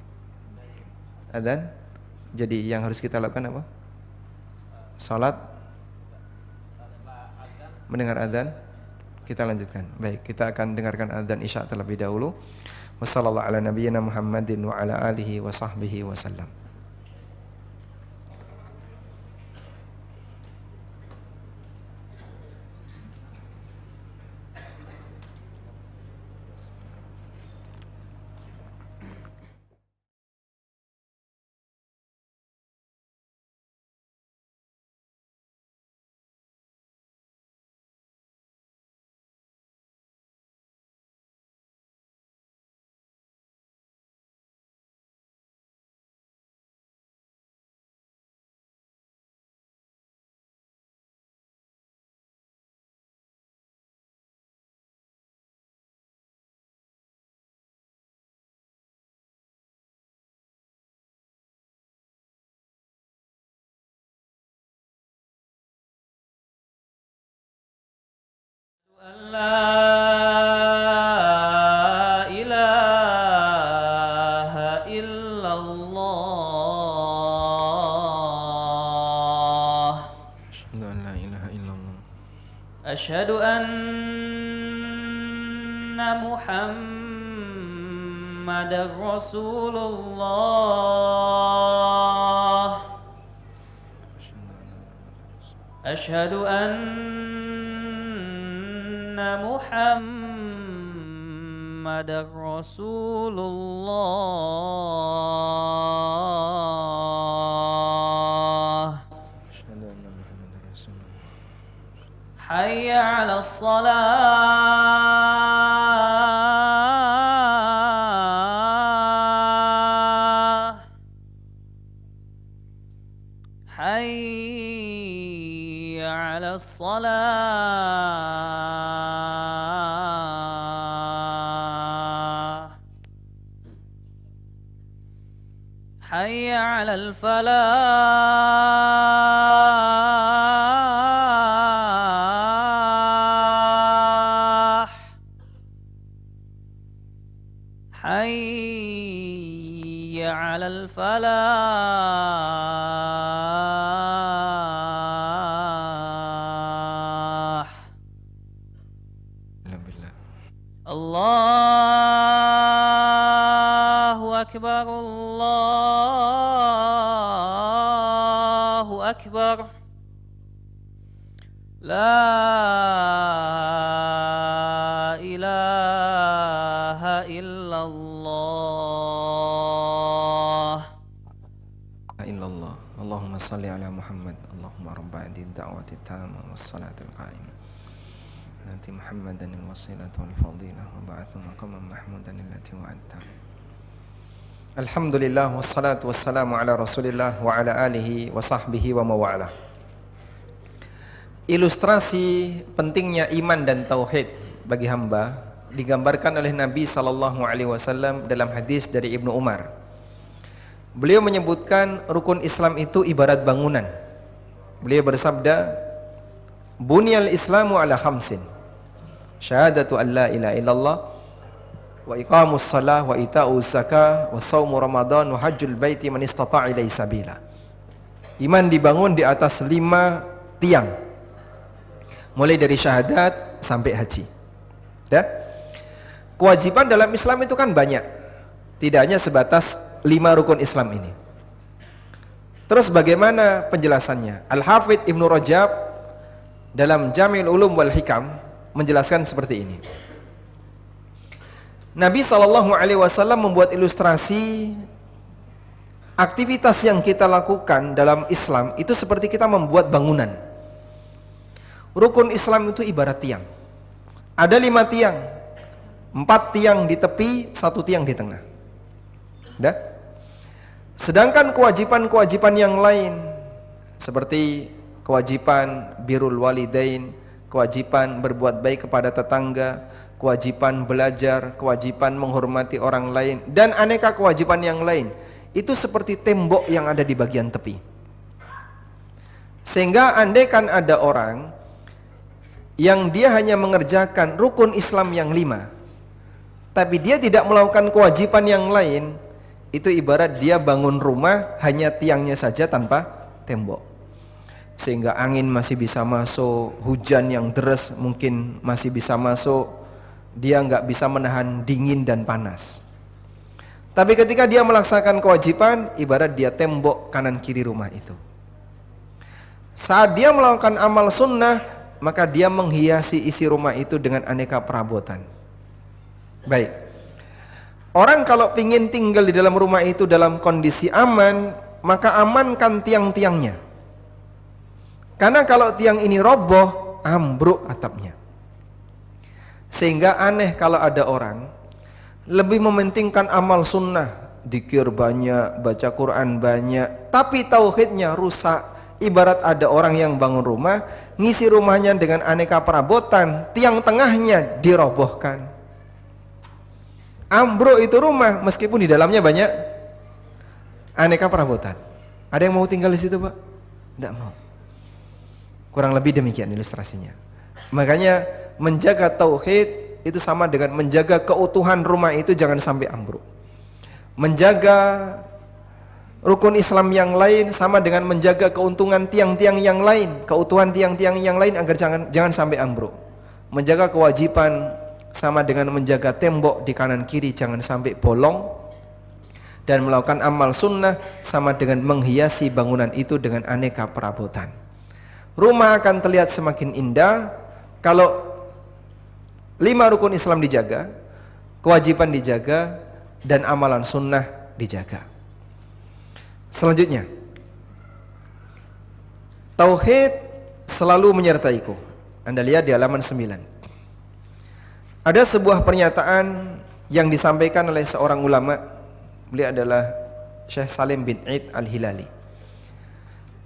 Adzan. Jadi yang harus kita lakukan apa? Salat, mendengar adzan. Kita lanjutkan. Baik, kita akan dengarkan adzan Isya terlebih dahulu. Wassallallahu ala nabiyyina Muhammadin wa ala alihi wa sahbihi wasallam. أشهد أن محمد رسول الله أشهد أن محمد رسول الله حي على الصلاة حي على الصلاة حي على الفلاح حي على الفلاح الله أكبر الله أكبر لا إله إلا الله إلا الله اللهم صل على محمد اللهم رب هذه الدعوة التامة والصلاة القائمة آت محمدا الوسيلة والفضيلة وبعثه مقاما محمودا التي وعدته. Alhamdulillah wassalatu wassalamu ala Rasulillah wa ala alihi wa sahbihi wa mawalah. Ilustrasi pentingnya iman dan tauhid bagi hamba digambarkan oleh Nabi sallallahu alaihi wasallam dalam hadis dari Ibnu Umar. Beliau menyebutkan rukun Islam itu ibarat bangunan. Beliau bersabda, "Bunyal Islamu ala khamsin. Syahadatu an la ilaha illallah wa iqamus shalah wa ita'uz zakah wa shaumu ramadan wa hajjul baiti man istata'a ilaihi sabila." Iman dibangun di atas 5 tiang. Mulai dari syahadat sampai haji. Ya? Kewajiban dalam Islam itu kan banyak. Tidak hanya sebatas 5 rukun Islam ini. Terus bagaimana penjelasannya? Al-Hafidz Ibnu Rajab dalam Jami'ul Ulum wal Hikam menjelaskan seperti ini. Nabi SAW membuat ilustrasi aktivitas yang kita lakukan dalam Islam itu seperti kita membuat bangunan. Rukun Islam itu ibarat tiang. Ada 5 tiang, 4 tiang di tepi, 1 tiang di tengah. Dah? Sedangkan kewajiban-kewajiban yang lain seperti kewajiban birrul walidain, kewajiban berbuat baik kepada tetangga, kewajiban belajar, kewajiban menghormati orang lain, dan aneka kewajiban yang lain, itu seperti tembok yang ada di bagian tepi. Sehingga andaikan ada orang yang dia hanya mengerjakan rukun Islam yang 5, tapi dia tidak melakukan kewajiban yang lain, itu ibarat dia bangun rumah hanya tiangnya saja tanpa tembok. Sehingga angin masih bisa masuk, hujan yang deras mungkin masih bisa masuk, dia nggak bisa menahan dingin dan panas. Tapi ketika dia melaksanakan kewajiban, ibarat dia tembok kanan kiri rumah itu. Saat dia melakukan amal sunnah, maka dia menghiasi isi rumah itu dengan aneka perabotan. Baik. Orang kalau ingin tinggal di dalam rumah itu dalam kondisi aman, maka amankan tiang-tiangnya. Karena kalau tiang ini roboh, ambruk atapnya. Sehingga aneh kalau ada orang lebih mementingkan amal sunnah, dzikir banyak, baca Quran banyak, tapi tauhidnya rusak. Ibarat ada orang yang bangun rumah, ngisi rumahnya dengan aneka perabotan, tiang tengahnya dirobohkan. Ambruk itu rumah, meskipun di dalamnya banyak aneka perabotan. Ada yang mau tinggal di situ, Pak? Tidak mau. Kurang lebih demikian ilustrasinya. Makanya menjaga tauhid itu sama dengan menjaga keutuhan rumah itu jangan sampai ambruk. Menjaga rukun Islam yang lain sama dengan menjaga keuntungan tiang-tiang yang lain, keutuhan tiang-tiang yang lain agar jangan sampai ambruk. Menjaga kewajiban sama dengan menjaga tembok di kanan kiri jangan sampai bolong. Dan melakukan amal sunnah sama dengan menghiasi bangunan itu dengan aneka perabotan. Rumah akan terlihat semakin indah kalau 5 rukun Islam dijaga, kewajiban dijaga, dan amalan sunnah dijaga. Selanjutnya, tauhid selalu menyertaiku. Anda lihat di halaman 9. Ada sebuah pernyataan yang disampaikan oleh seorang ulama. Beliau adalah Syekh Salim bin Eid Al-Hilali.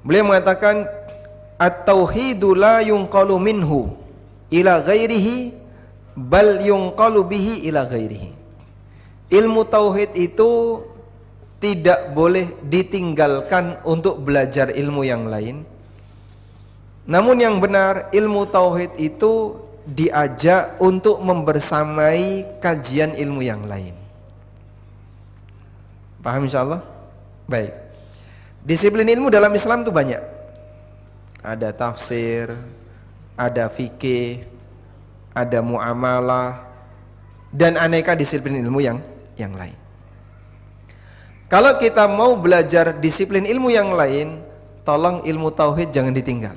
Beliau mengatakan, at-tauhidu la yunqalu minhu ila ghairihi bal yunqalu bihi ila ghairihi. Ilmu tauhid itu tidak boleh ditinggalkan untuk belajar ilmu yang lain. Namun yang benar, ilmu tauhid itu diajak untuk membersamai kajian ilmu yang lain. Paham insyaallah? Baik. Disiplin ilmu dalam Islam itu banyak. Ada tafsir, ada fikih, ada muamalah, dan aneka disiplin ilmu yang lain. Kalau kita mau belajar disiplin ilmu yang lain, tolong ilmu tauhid jangan ditinggal.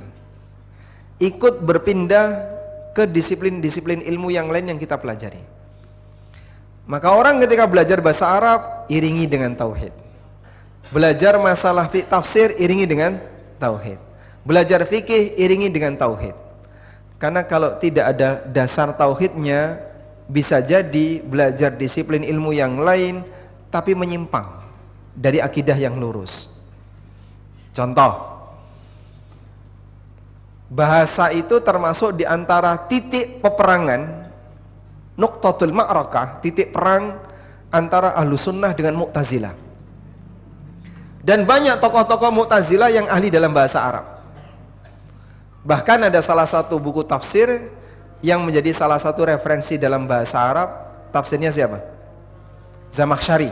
Ikut berpindah ke disiplin-disiplin ilmu yang lain yang kita pelajari. Maka orang ketika belajar bahasa Arab, iringi dengan tauhid. Belajar masalah tafsir, iringi dengan tauhid. Belajar fikih, iringi dengan tauhid. Karena kalau tidak ada dasar tauhidnya, bisa jadi belajar disiplin ilmu yang lain tapi menyimpang dari akidah yang lurus. Contoh, bahasa itu termasuk di antara titik peperangan, nuqtatul ma'rakah, titik perang antara ahlu sunnah dengan mu'tazilah. Dan banyak tokoh-tokoh mu'tazilah yang ahli dalam bahasa Arab. Bahkan ada salah satu buku tafsir yang menjadi salah satu referensi dalam bahasa Arab. Tafsirnya siapa? Zamakhsyari.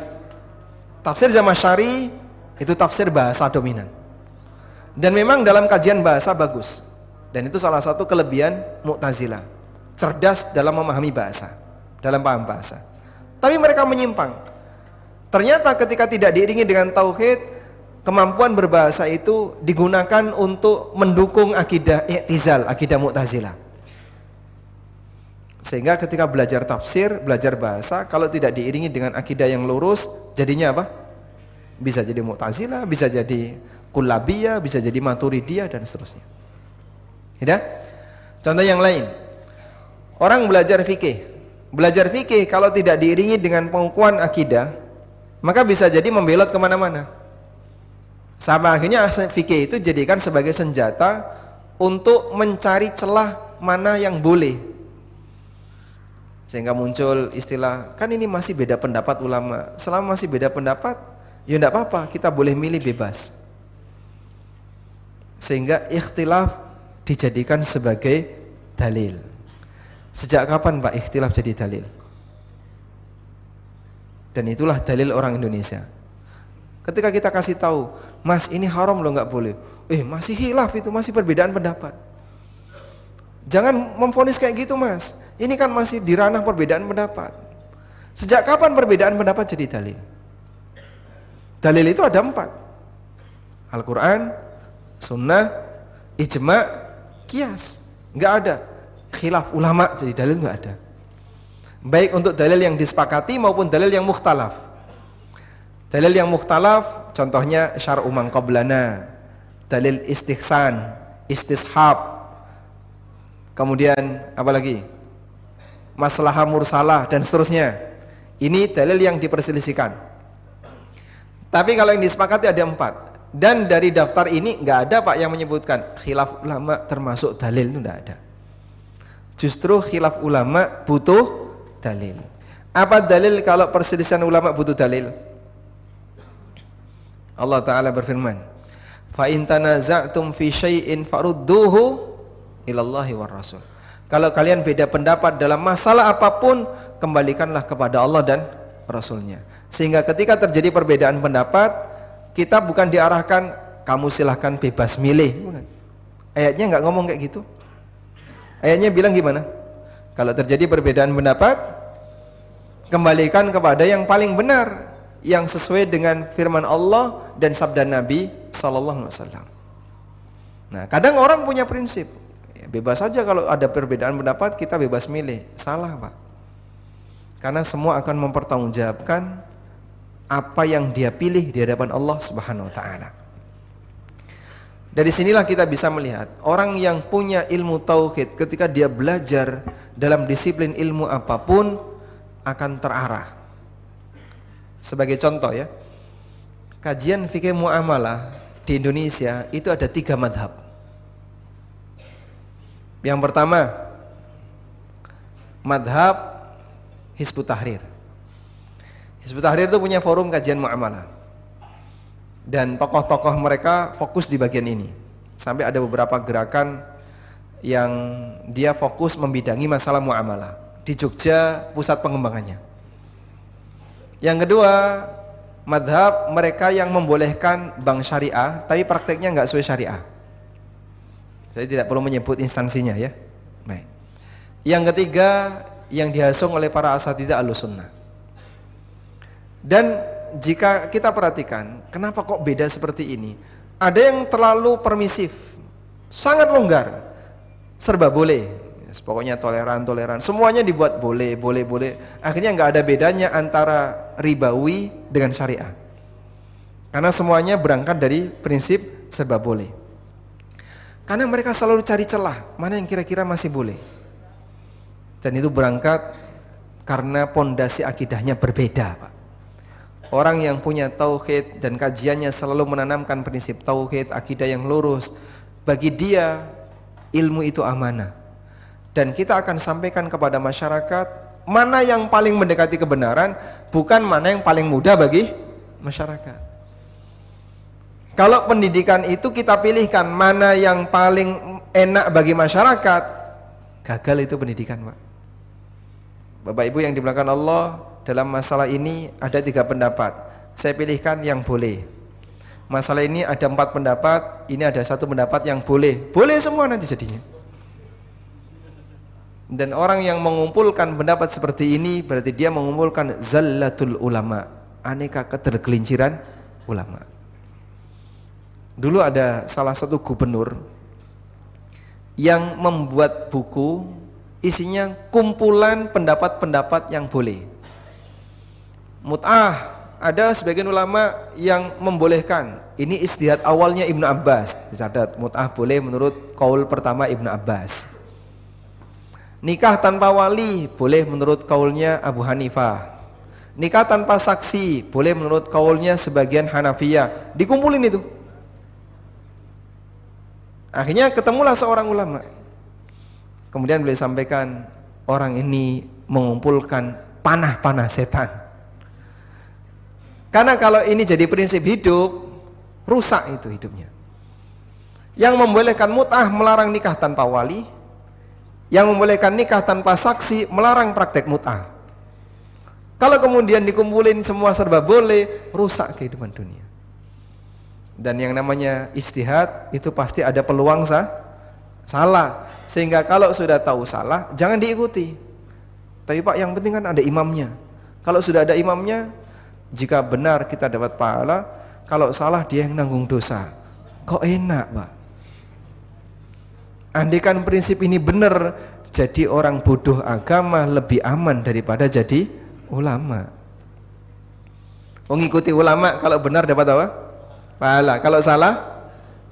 Tafsir Zamakhsyari itu tafsir bahasa dominan. Dan memang dalam kajian bahasa bagus. Dan itu salah satu kelebihan Mu'tazilah. Cerdas dalam memahami bahasa, dalam paham bahasa. Tapi mereka menyimpang. Ternyata ketika tidak diiringi dengan tauhid, kemampuan berbahasa itu digunakan untuk mendukung akidah i'tizal, akidah Mu'tazilah. Sehingga ketika belajar tafsir, belajar bahasa, kalau tidak diiringi dengan akidah yang lurus, jadinya apa? Bisa jadi Mu'tazilah, bisa jadi Kullabiyah, bisa jadi Maturidiyah, dan seterusnya. Ya? Contoh yang lain, orang belajar fikih. Belajar fikih kalau tidak diiringi dengan pengukuhan akidah, maka bisa jadi membelot kemana-mana. Sama akhirnya fikih itu jadikan sebagai senjata untuk mencari celah mana yang boleh. Sehingga muncul istilah, kan ini masih beda pendapat ulama. Selama masih beda pendapat, ya enggak apa-apa, kita boleh milih bebas. Sehingga ikhtilaf dijadikan sebagai dalil. Sejak kapan Pak ikhtilaf jadi dalil? Dan itulah dalil orang Indonesia. Ketika kita kasih tahu, Mas ini haram loh, nggak boleh. Masih khilaf itu, masih perbedaan pendapat. Jangan memvonis kayak gitu Mas. Ini kan masih di ranah perbedaan pendapat. Sejak kapan perbedaan pendapat jadi dalil? Dalil itu ada 4. Al-Quran, Sunnah, Ijma', Qiyas. Nggak ada. Khilaf ulama jadi dalil, nggak ada. Baik untuk dalil yang disepakati maupun dalil yang mukhtalaf. Dalil yang mukhtalaf, contohnya syar'u man qablana, dalil istihsan, istishab, kemudian apa lagi? Maslahah mursalah dan seterusnya. Ini dalil yang diperselisihkan. Tapi kalau yang disepakati ada 4. Dan dari daftar ini nggak ada Pak yang menyebutkan khilaf ulama termasuk dalil, itu nggak ada. Justru khilaf ulama butuh dalil. Apa dalil kalau perselisihan ulama butuh dalil? Allah Ta'ala berfirman, fa in tanaza'tum fi syai'in farudduhu ilallahi war rasul. Kalau kalian beda pendapat dalam masalah apapun, kembalikanlah kepada Allah dan Rasulnya. Sehingga ketika terjadi perbedaan pendapat, Kita bukan diarahkan kamu silahkan bebas milih. Bukan. Ayatnya nggak ngomong kayak gitu. Ayatnya bilang gimana? Kalau terjadi perbedaan pendapat, kembalikan kepada yang paling benar, yang sesuai dengan firman Allah dan sabda Nabi sallallahu alaihi wasallam. Nah, kadang orang punya prinsip, ya, bebas saja kalau ada perbedaan pendapat kita bebas milih. Salah, Pak. Karena semua akan mempertanggungjawabkan apa yang dia pilih di hadapan Allah Subhanahu wa taala. Dari sinilah kita bisa melihat orang yang punya ilmu tauhid ketika dia belajar dalam disiplin ilmu apapun akan terarah. Sebagai contoh ya, kajian fikih muamalah di Indonesia itu ada 3 madhab. Yang pertama, madhab Hizbut Tahrir. Hizbut Tahrir itu punya forum kajian muamalah. Dan tokoh-tokoh mereka fokus di bagian ini. Sampai ada beberapa gerakan yang dia fokus membidangi masalah muamalah. Di Jogja pusat pengembangannya. Yang kedua, madhab mereka yang membolehkan bank syariah, tapi prakteknya nggak sesuai syariah. Saya tidak perlu menyebut instansinya ya. Baik. Yang ketiga, yang dihasung oleh para asatidzah Ahlussunnah. Dan jika kita perhatikan, kenapa kok beda seperti ini? Ada yang terlalu permisif, sangat longgar, serba boleh. Pokoknya toleran, semuanya dibuat boleh. Akhirnya nggak ada bedanya antara ribawi dengan syariah. Karena semuanya berangkat dari prinsip serba boleh. Karena mereka selalu cari celah, mana yang kira-kira masih boleh. Dan itu berangkat karena pondasi akidahnya berbeda, Pak. Orang yang punya tauhid dan kajiannya selalu menanamkan prinsip tauhid, akidah yang lurus, bagi dia ilmu itu amanah. Dan kita akan sampaikan kepada masyarakat mana yang paling mendekati kebenaran, bukan mana yang paling mudah bagi masyarakat. Kalau pendidikan itu kita pilihkan mana yang paling enak bagi masyarakat, gagal itu pendidikan, Pak. Bapak Ibu yang dimulakan Allah, dalam masalah ini ada 3 pendapat. Saya pilihkan yang boleh. Masalah ini ada 4 pendapat, ini ada 1 pendapat yang boleh. Boleh semua nanti jadinya. Dan orang yang mengumpulkan pendapat seperti ini berarti dia mengumpulkan zallatul ulama, aneka ketergelinciran ulama. Dulu ada salah satu gubernur yang membuat buku isinya kumpulan pendapat-pendapat yang boleh. Mut'ah, ada sebagian ulama yang membolehkan. Ini ijtihad awalnya Ibnu Abbas. Dicatat, mut'ah boleh menurut kaul pertama Ibnu Abbas. Nikah tanpa wali boleh menurut kaulnya Abu Hanifah. Nikah tanpa saksi boleh menurut kaulnya sebagian Hanafiyah. Dikumpulin itu. Akhirnya ketemulah seorang ulama. Kemudian beliau sampaikan, orang ini mengumpulkan panah-panah setan. Karena kalau ini jadi prinsip hidup, rusak itu hidupnya. Yang membolehkan mut'ah melarang nikah tanpa wali, yang membolehkan nikah tanpa saksi melarang praktek mut'ah. Kalau kemudian dikumpulin semua serba boleh, rusak kehidupan dunia. Dan yang namanya ijtihad itu pasti ada peluang salah. Sehingga kalau sudah tahu salah, jangan diikuti. Tapi Pak, yang penting kan ada imamnya. Kalau sudah ada imamnya, jika benar kita dapat pahala, kalau salah dia yang nanggung dosa. Kok enak, Pak? Andaikan prinsip ini benar, jadi orang bodoh agama lebih aman daripada jadi ulama. Mengikuti ulama kalau benar dapat apa? Pahala. Kalau salah,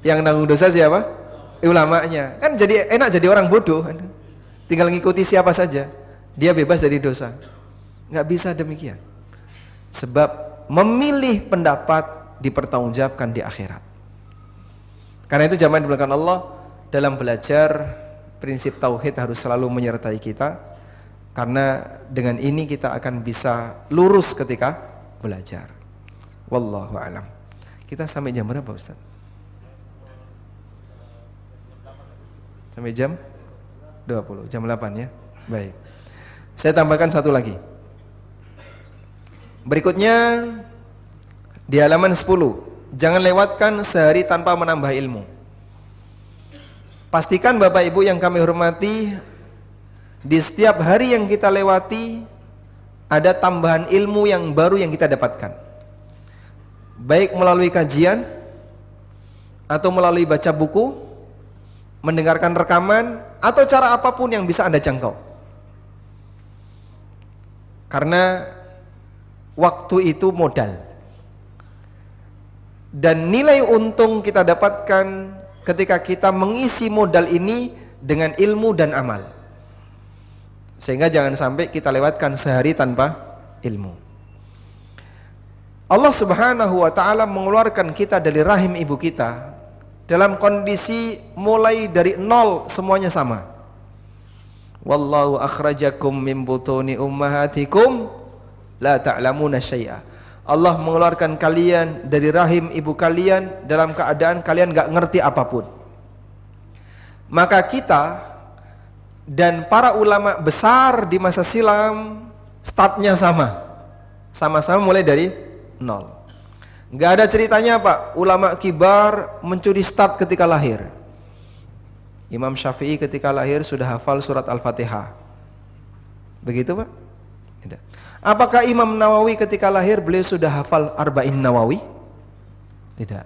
yang nanggung dosa siapa? Ulamanya. Kan jadi enak jadi orang bodoh. Tinggal ngikuti siapa saja, dia bebas dari dosa. Nggak bisa demikian. Sebab memilih pendapat dipertanggungjawabkan di akhirat. Karena itu jamaah dimulakan Allah, dalam belajar prinsip tauhid harus selalu menyertai kita. Karena dengan ini kita akan bisa lurus ketika belajar. Wallahu a'lam. Kita sampai jam berapa, Ustaz? Sampai jam 20, jam 8 ya. Baik. Saya tambahkan satu lagi. Berikutnya di halaman 10 Jangan lewatkan sehari tanpa menambah ilmu. Pastikan Bapak Ibu yang kami hormati, di setiap hari yang kita lewati ada tambahan ilmu yang baru yang kita dapatkan. Baik melalui kajian atau melalui baca buku, mendengarkan rekaman, atau cara apapun yang bisa Anda jangkau. Karena waktu itu modal. Dan nilai untung kita dapatkan ketika kita mengisi modal ini dengan ilmu dan amal. Sehingga jangan sampai kita lewatkan sehari tanpa ilmu. Allah Subhanahu wa ta'ala mengeluarkan kita dari rahim ibu kita dalam kondisi mulai dari nol, semuanya sama. Wallahu akhrajakum min butuni ummahatikum la ta'lamuna syai'a. Allah mengeluarkan kalian dari rahim ibu kalian dalam keadaan kalian gak ngerti apapun. Maka kita dan para ulama besar di masa silam startnya sama. Sama-sama mulai dari nol. Gak ada ceritanya Pak, ulama kibar mencuri start ketika lahir. Imam Syafi'i ketika lahir sudah hafal surat Al-Fatihah. Begitu Pak? Tidak. Apakah Imam Nawawi ketika lahir beliau sudah hafal Arba'in Nawawi? Tidak.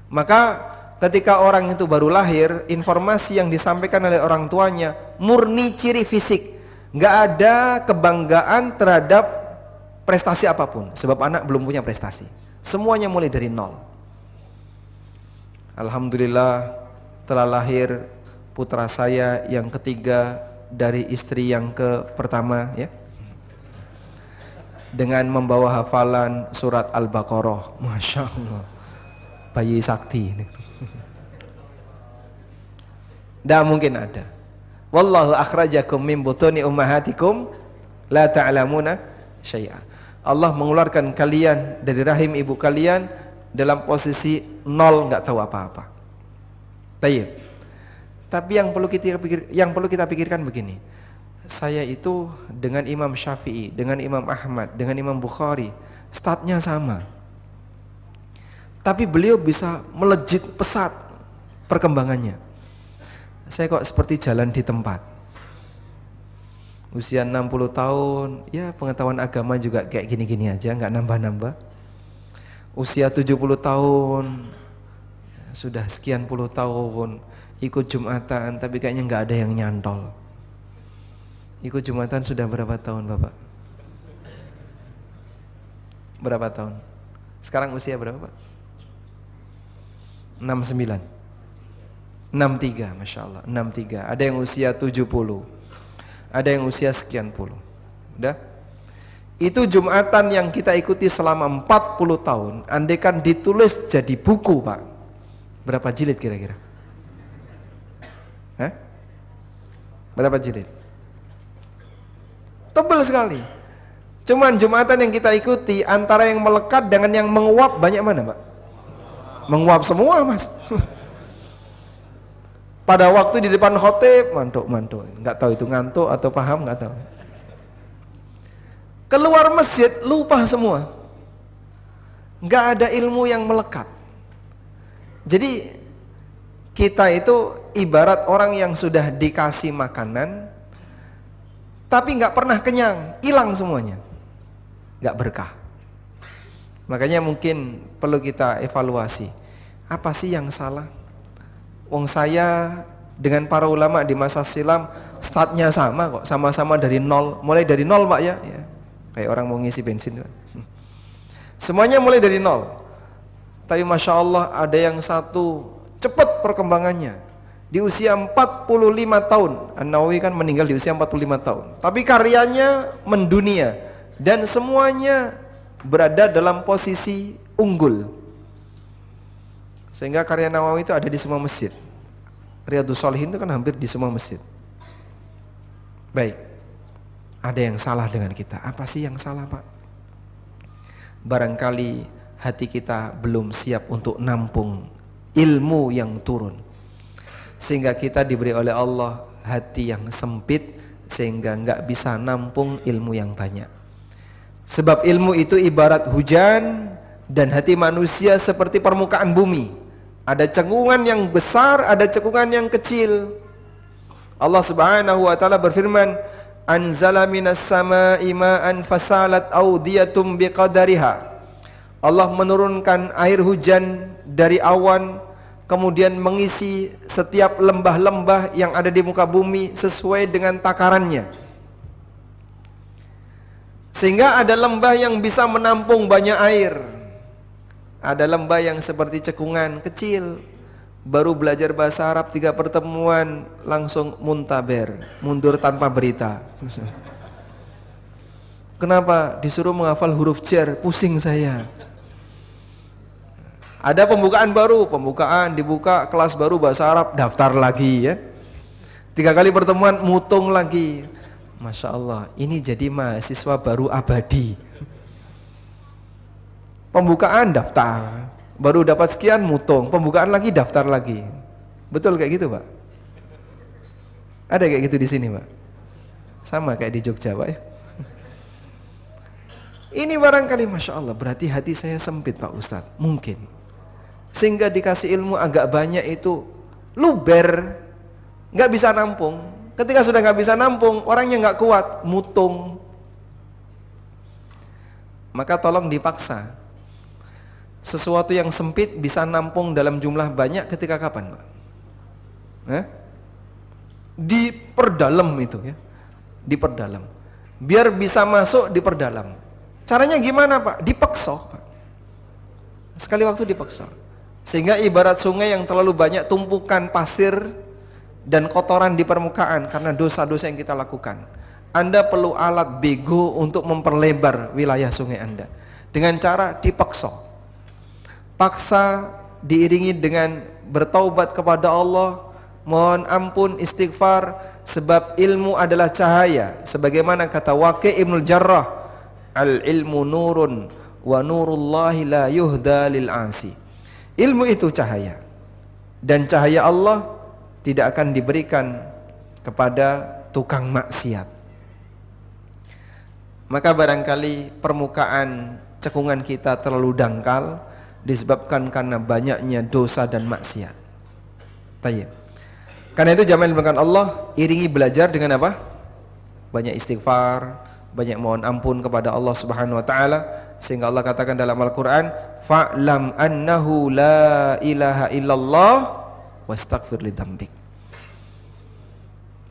Maka ketika orang itu baru lahir, informasi yang disampaikan oleh orang tuanya murni ciri fisik. Nggak ada kebanggaan terhadap prestasi apapun, sebab anak belum punya prestasi. Semuanya mulai dari nol. Alhamdulillah telah lahir putra saya yang ketiga dari istri yang pertama, ya, dengan membawa hafalan surat Al-Baqarah. Masya Allah, bayi sakti ini. Tidak mungkin ada. Wallahu akhrajakum min butuni ummahatikum la ta'lamuna syai'a. Allah mengeluarkan kalian dari rahim ibu kalian dalam posisi nol, nggak tahu apa-apa. Tayyib. Tapi yang perlu kita pikirkan begini. Saya itu dengan Imam Syafi'i, dengan Imam Ahmad, dengan Imam Bukhari, startnya sama. Tapi beliau bisa melejit pesat perkembangannya. Saya kok seperti jalan di tempat. Usia 60 tahun, ya pengetahuan agama juga kayak gini-gini aja, nggak nambah-nambah. Usia 70 tahun, sudah sekian puluh tahun, ikut Jumatan, tapi kayaknya nggak ada yang nyantol. Ikut Jumatan sudah berapa tahun Bapak? Berapa tahun? Sekarang usia berapa Pak? 69 63, Masya Allah, 63. Ada yang usia 70, ada yang usia sekian puluh. Udah? Itu Jumatan yang kita ikuti selama 40 tahun. Andaikan ditulis jadi buku Pak, berapa jilid kira-kira? Hah? Berapa jilid? Tebal sekali. Cuman Jumatan yang kita ikuti antara yang melekat dengan yang menguap banyak mana Pak? Menguap semua Mas. Pada waktu di depan khotib mantuk-mantuk, nggak tahu itu ngantuk atau paham, nggak tahu. Keluar masjid lupa semua, nggak ada ilmu yang melekat. Jadi kita itu ibarat orang yang sudah dikasih makanan tapi nggak pernah kenyang, hilang semuanya, nggak berkah. Makanya mungkin perlu kita evaluasi, apa sih yang salah? Wong saya dengan para ulama di masa silam startnya sama kok, sama-sama dari nol, mulai dari nol Pak ya, kayak orang mau ngisi bensin. Semuanya mulai dari nol. Tapi Masya Allah ada yang satu cepat perkembangannya. Di usia 45 tahun, An-Nawawi kan meninggal di usia 45 tahun. Tapi karyanya mendunia dan semuanya berada dalam posisi unggul. Sehingga karya Nawawi itu ada di semua masjid. Riyadhus Shalihin itu kan hampir di semua masjid. Baik. Ada yang salah dengan kita. Apa sih yang salah Pak? Barangkali hati kita belum siap untuk nampung ilmu yang turun. Sehingga kita diberi oleh Allah hati yang sempit, sehingga nggak bisa nampung ilmu yang banyak. Sebab ilmu itu ibarat hujan, Dan hati manusia seperti permukaan bumi. Ada cekungan yang besar, ada cekungan yang kecil. Allah Subhanahu wa taala berfirman, "Anzala minas samaa'i ma'an fasalat awdiyatum biqadariha." Allah menurunkan air hujan dari awan, kemudian mengisi setiap lembah-lembah yang ada di muka bumi sesuai dengan takarannya. Sehingga ada lembah yang bisa menampung banyak air. Ada lembah yang seperti cekungan kecil. Baru belajar bahasa Arab 3 pertemuan langsung muntaber, mundur tanpa berita. Kenapa? Disuruh menghafal huruf jar, pusing saya. Ada pembukaan baru, dibuka kelas baru bahasa Arab, daftar lagi ya. 3 kali pertemuan mutung lagi. Masya Allah, ini jadi mahasiswa baru abadi. Pembukaan daftar, baru dapat sekian mutung, pembukaan lagi daftar lagi. Betul kayak gitu Pak? Ada kayak gitu di sini Pak? Sama kayak di Jogja Pak ya? Ini barangkali Masya Allah, berarti hati saya sempit Pak Ustadz, mungkin. Sehingga dikasih ilmu agak banyak itu luber, nggak bisa nampung. Ketika sudah nggak bisa nampung, orangnya nggak kuat, mutung. Maka tolong dipaksa. Sesuatu yang sempit bisa nampung dalam jumlah banyak ketika kapan Pak? Diperdalam itu ya, diperdalam. Biar bisa masuk diperdalam. Caranya gimana Pak? Dipaksa Pak. Sekali waktu dipaksa. Sehingga ibarat sungai yang terlalu banyak tumpukan pasir dan kotoran di permukaan karena dosa-dosa yang kita lakukan. Anda perlu alat bego untuk memperlebar wilayah sungai Anda dengan cara dipaksa. Paksa diiringi dengan bertaubat kepada Allah, mohon ampun, istighfar, sebab ilmu adalah cahaya. Sebagaimana kata Waqi' Ibnul Jarrah, al-ilmu nurun wa nurullahi la yuhda lil asi. Ilmu itu cahaya, dan cahaya Allah tidak akan diberikan kepada tukang maksiat. Maka barangkali permukaan cekungan kita terlalu dangkal disebabkan karena banyaknya dosa dan maksiat. Tayyib. Karena itu jangan melupakan Allah, iringi belajar dengan apa? Banyak istighfar, banyak mohon ampun kepada Allah Subhanahu wa taala, sehingga Allah katakan dalam Al-Qur'an, "Fa'lam annahu la ilaha illallah wastaghfir lidzambik."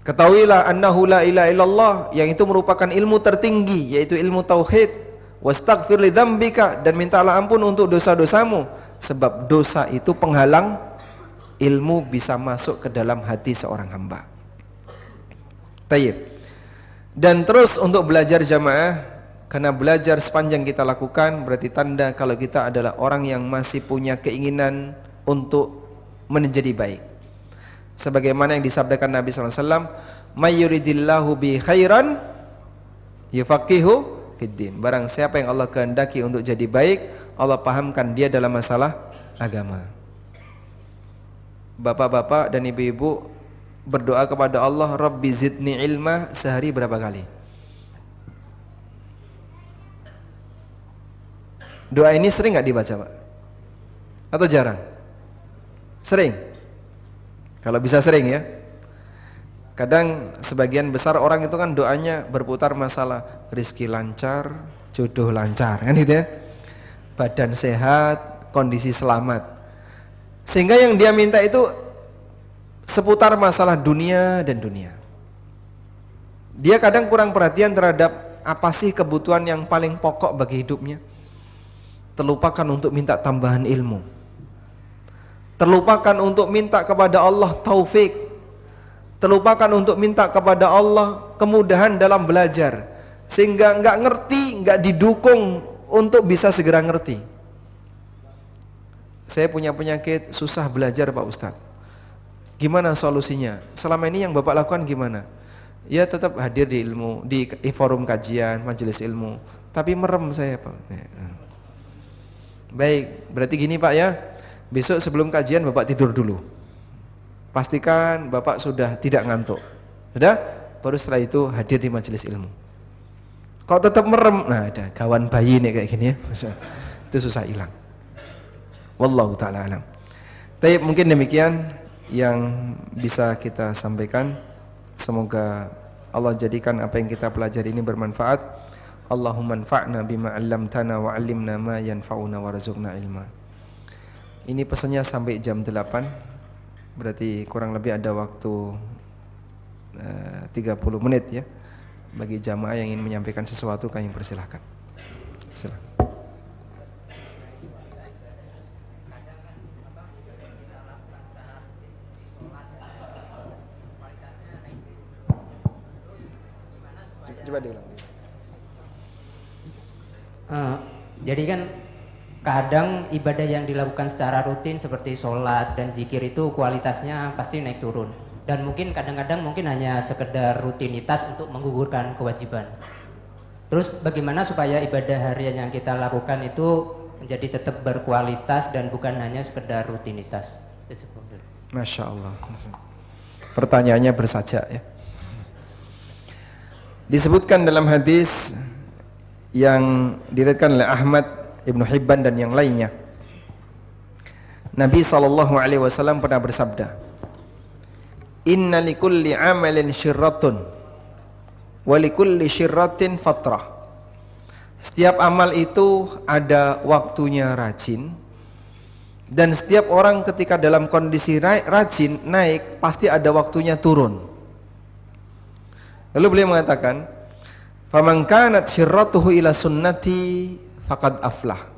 Ketahuilah annahu la ilaha illallah, yang itu merupakan ilmu tertinggi, yaitu ilmu tauhid. Wastaghfir lidzambika, dan mintalah ampun untuk dosa-dosamu, sebab dosa itu penghalang ilmu bisa masuk ke dalam hati seorang hamba. Tayyib. Dan terus untuk belajar jamaah, karena belajar sepanjang kita lakukan berarti tanda kalau kita adalah orang yang masih punya keinginan untuk menjadi baik. Sebagaimana yang disabdakan Nabi SAW, "May yuridillahu bi khairan yufaqihu fiddin." Barang siapa yang Allah kehendaki untuk jadi baik, Allah pahamkan dia dalam masalah agama. Bapak-bapak dan ibu-ibu berdoa kepada Allah, "Rabbi zidni ilma" sehari berapa kali? Doa ini sering gak dibaca Pak? Atau jarang? Sering? Kalau bisa sering ya. Kadang sebagian besar orang itu kan doanya berputar masalah rezeki lancar, jodoh lancar, kan gitu ya. Badan sehat, kondisi selamat. Sehingga yang dia minta itu seputar masalah dunia dan dunia. Dia kadang kurang perhatian terhadap apa sih kebutuhan yang paling pokok bagi hidupnya. Terlupakan untuk minta tambahan ilmu. Terlupakan untuk minta kepada Allah taufik. Terlupakan untuk minta kepada Allah kemudahan dalam belajar, sehingga nggak ngerti, nggak didukung untuk bisa segera ngerti. Saya punya penyakit susah belajar Pak Ustadz. Gimana solusinya? Selama ini yang Bapak lakukan gimana? Ya tetap hadir di ilmu, di forum kajian, majelis ilmu, tapi merem saya Pak. Baik, berarti gini Pak ya, besok sebelum kajian Bapak tidur dulu. Pastikan Bapak sudah tidak ngantuk. Sudah? Baru setelah itu hadir di majelis ilmu. Kok tetap merem? Nah, ada kawan bayi nih kayak gini ya. itu susah hilang. Wallahu ta'ala alam. Tapi mungkin demikian yang bisa kita sampaikan. Semoga Allah jadikan apa yang kita pelajari ini bermanfaat. Allahumma anfa'na bima 'allamtana wa 'allimna ma yanfa'una warzuqna ilma. Ini pesannya sampai jam 8. Berarti kurang lebih ada waktu 30 menit ya. Bagi jamaah yang ingin menyampaikan sesuatu kami persilahkan. Silakan. Coba diulang. Jadi kan kadang ibadah yang dilakukan secara rutin seperti sholat dan zikir itu kualitasnya pasti naik turun. Dan mungkin kadang-kadang mungkin hanya sekedar rutinitas untuk menggugurkan kewajiban. Terus bagaimana supaya ibadah harian yang kita lakukan itu menjadi tetap berkualitas dan bukan hanya sekedar rutinitas? Masya Allah. Pertanyaannya bersajak ya. Disebutkan dalam hadis yang diriwayatkan oleh Ahmad, Ibnu Hibban dan yang lainnya, Nabi SAW pernah bersabda, Inna likulli amalin syirratun wa likulli syirratin fatrah. Setiap amal itu ada waktunya rajin, dan setiap orang ketika dalam kondisi rajin naik pasti ada waktunya turun. Lalu beliau mengatakan, faman kanat syirratuhu ila sunnati faqad aflah.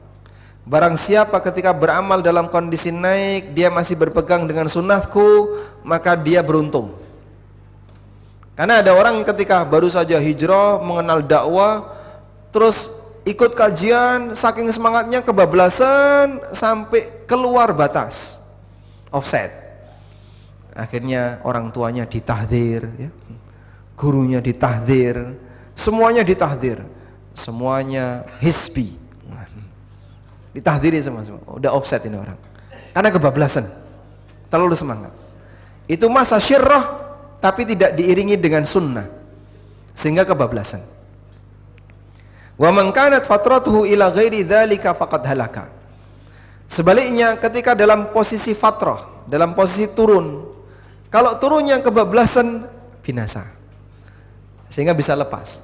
Barang siapa ketika beramal dalam kondisi naik dia masih berpegang dengan sunnahku, maka dia beruntung. Karena ada orang ketika baru saja hijrah, mengenal dakwah, terus ikut kajian, saking semangatnya kebablasan sampai keluar batas, offset. Akhirnya orang tuanya ditahdzir ya. Gurunya ditahdzir, semuanya ditahdzir, semuanya hizbi, ditahdziri semua, udah offset ini orang, karena kebablasan, terlalu semangat. Itu masa syirrah, tapi tidak diiringi dengan sunnah, sehingga kebablasan. Wa man kanat fatratuhu ila ghairi dzalika faqad halaka. Sebaliknya, ketika dalam posisi fatrah, dalam posisi turun, kalau turunnya kebablasan, binasa. Sehingga bisa lepas.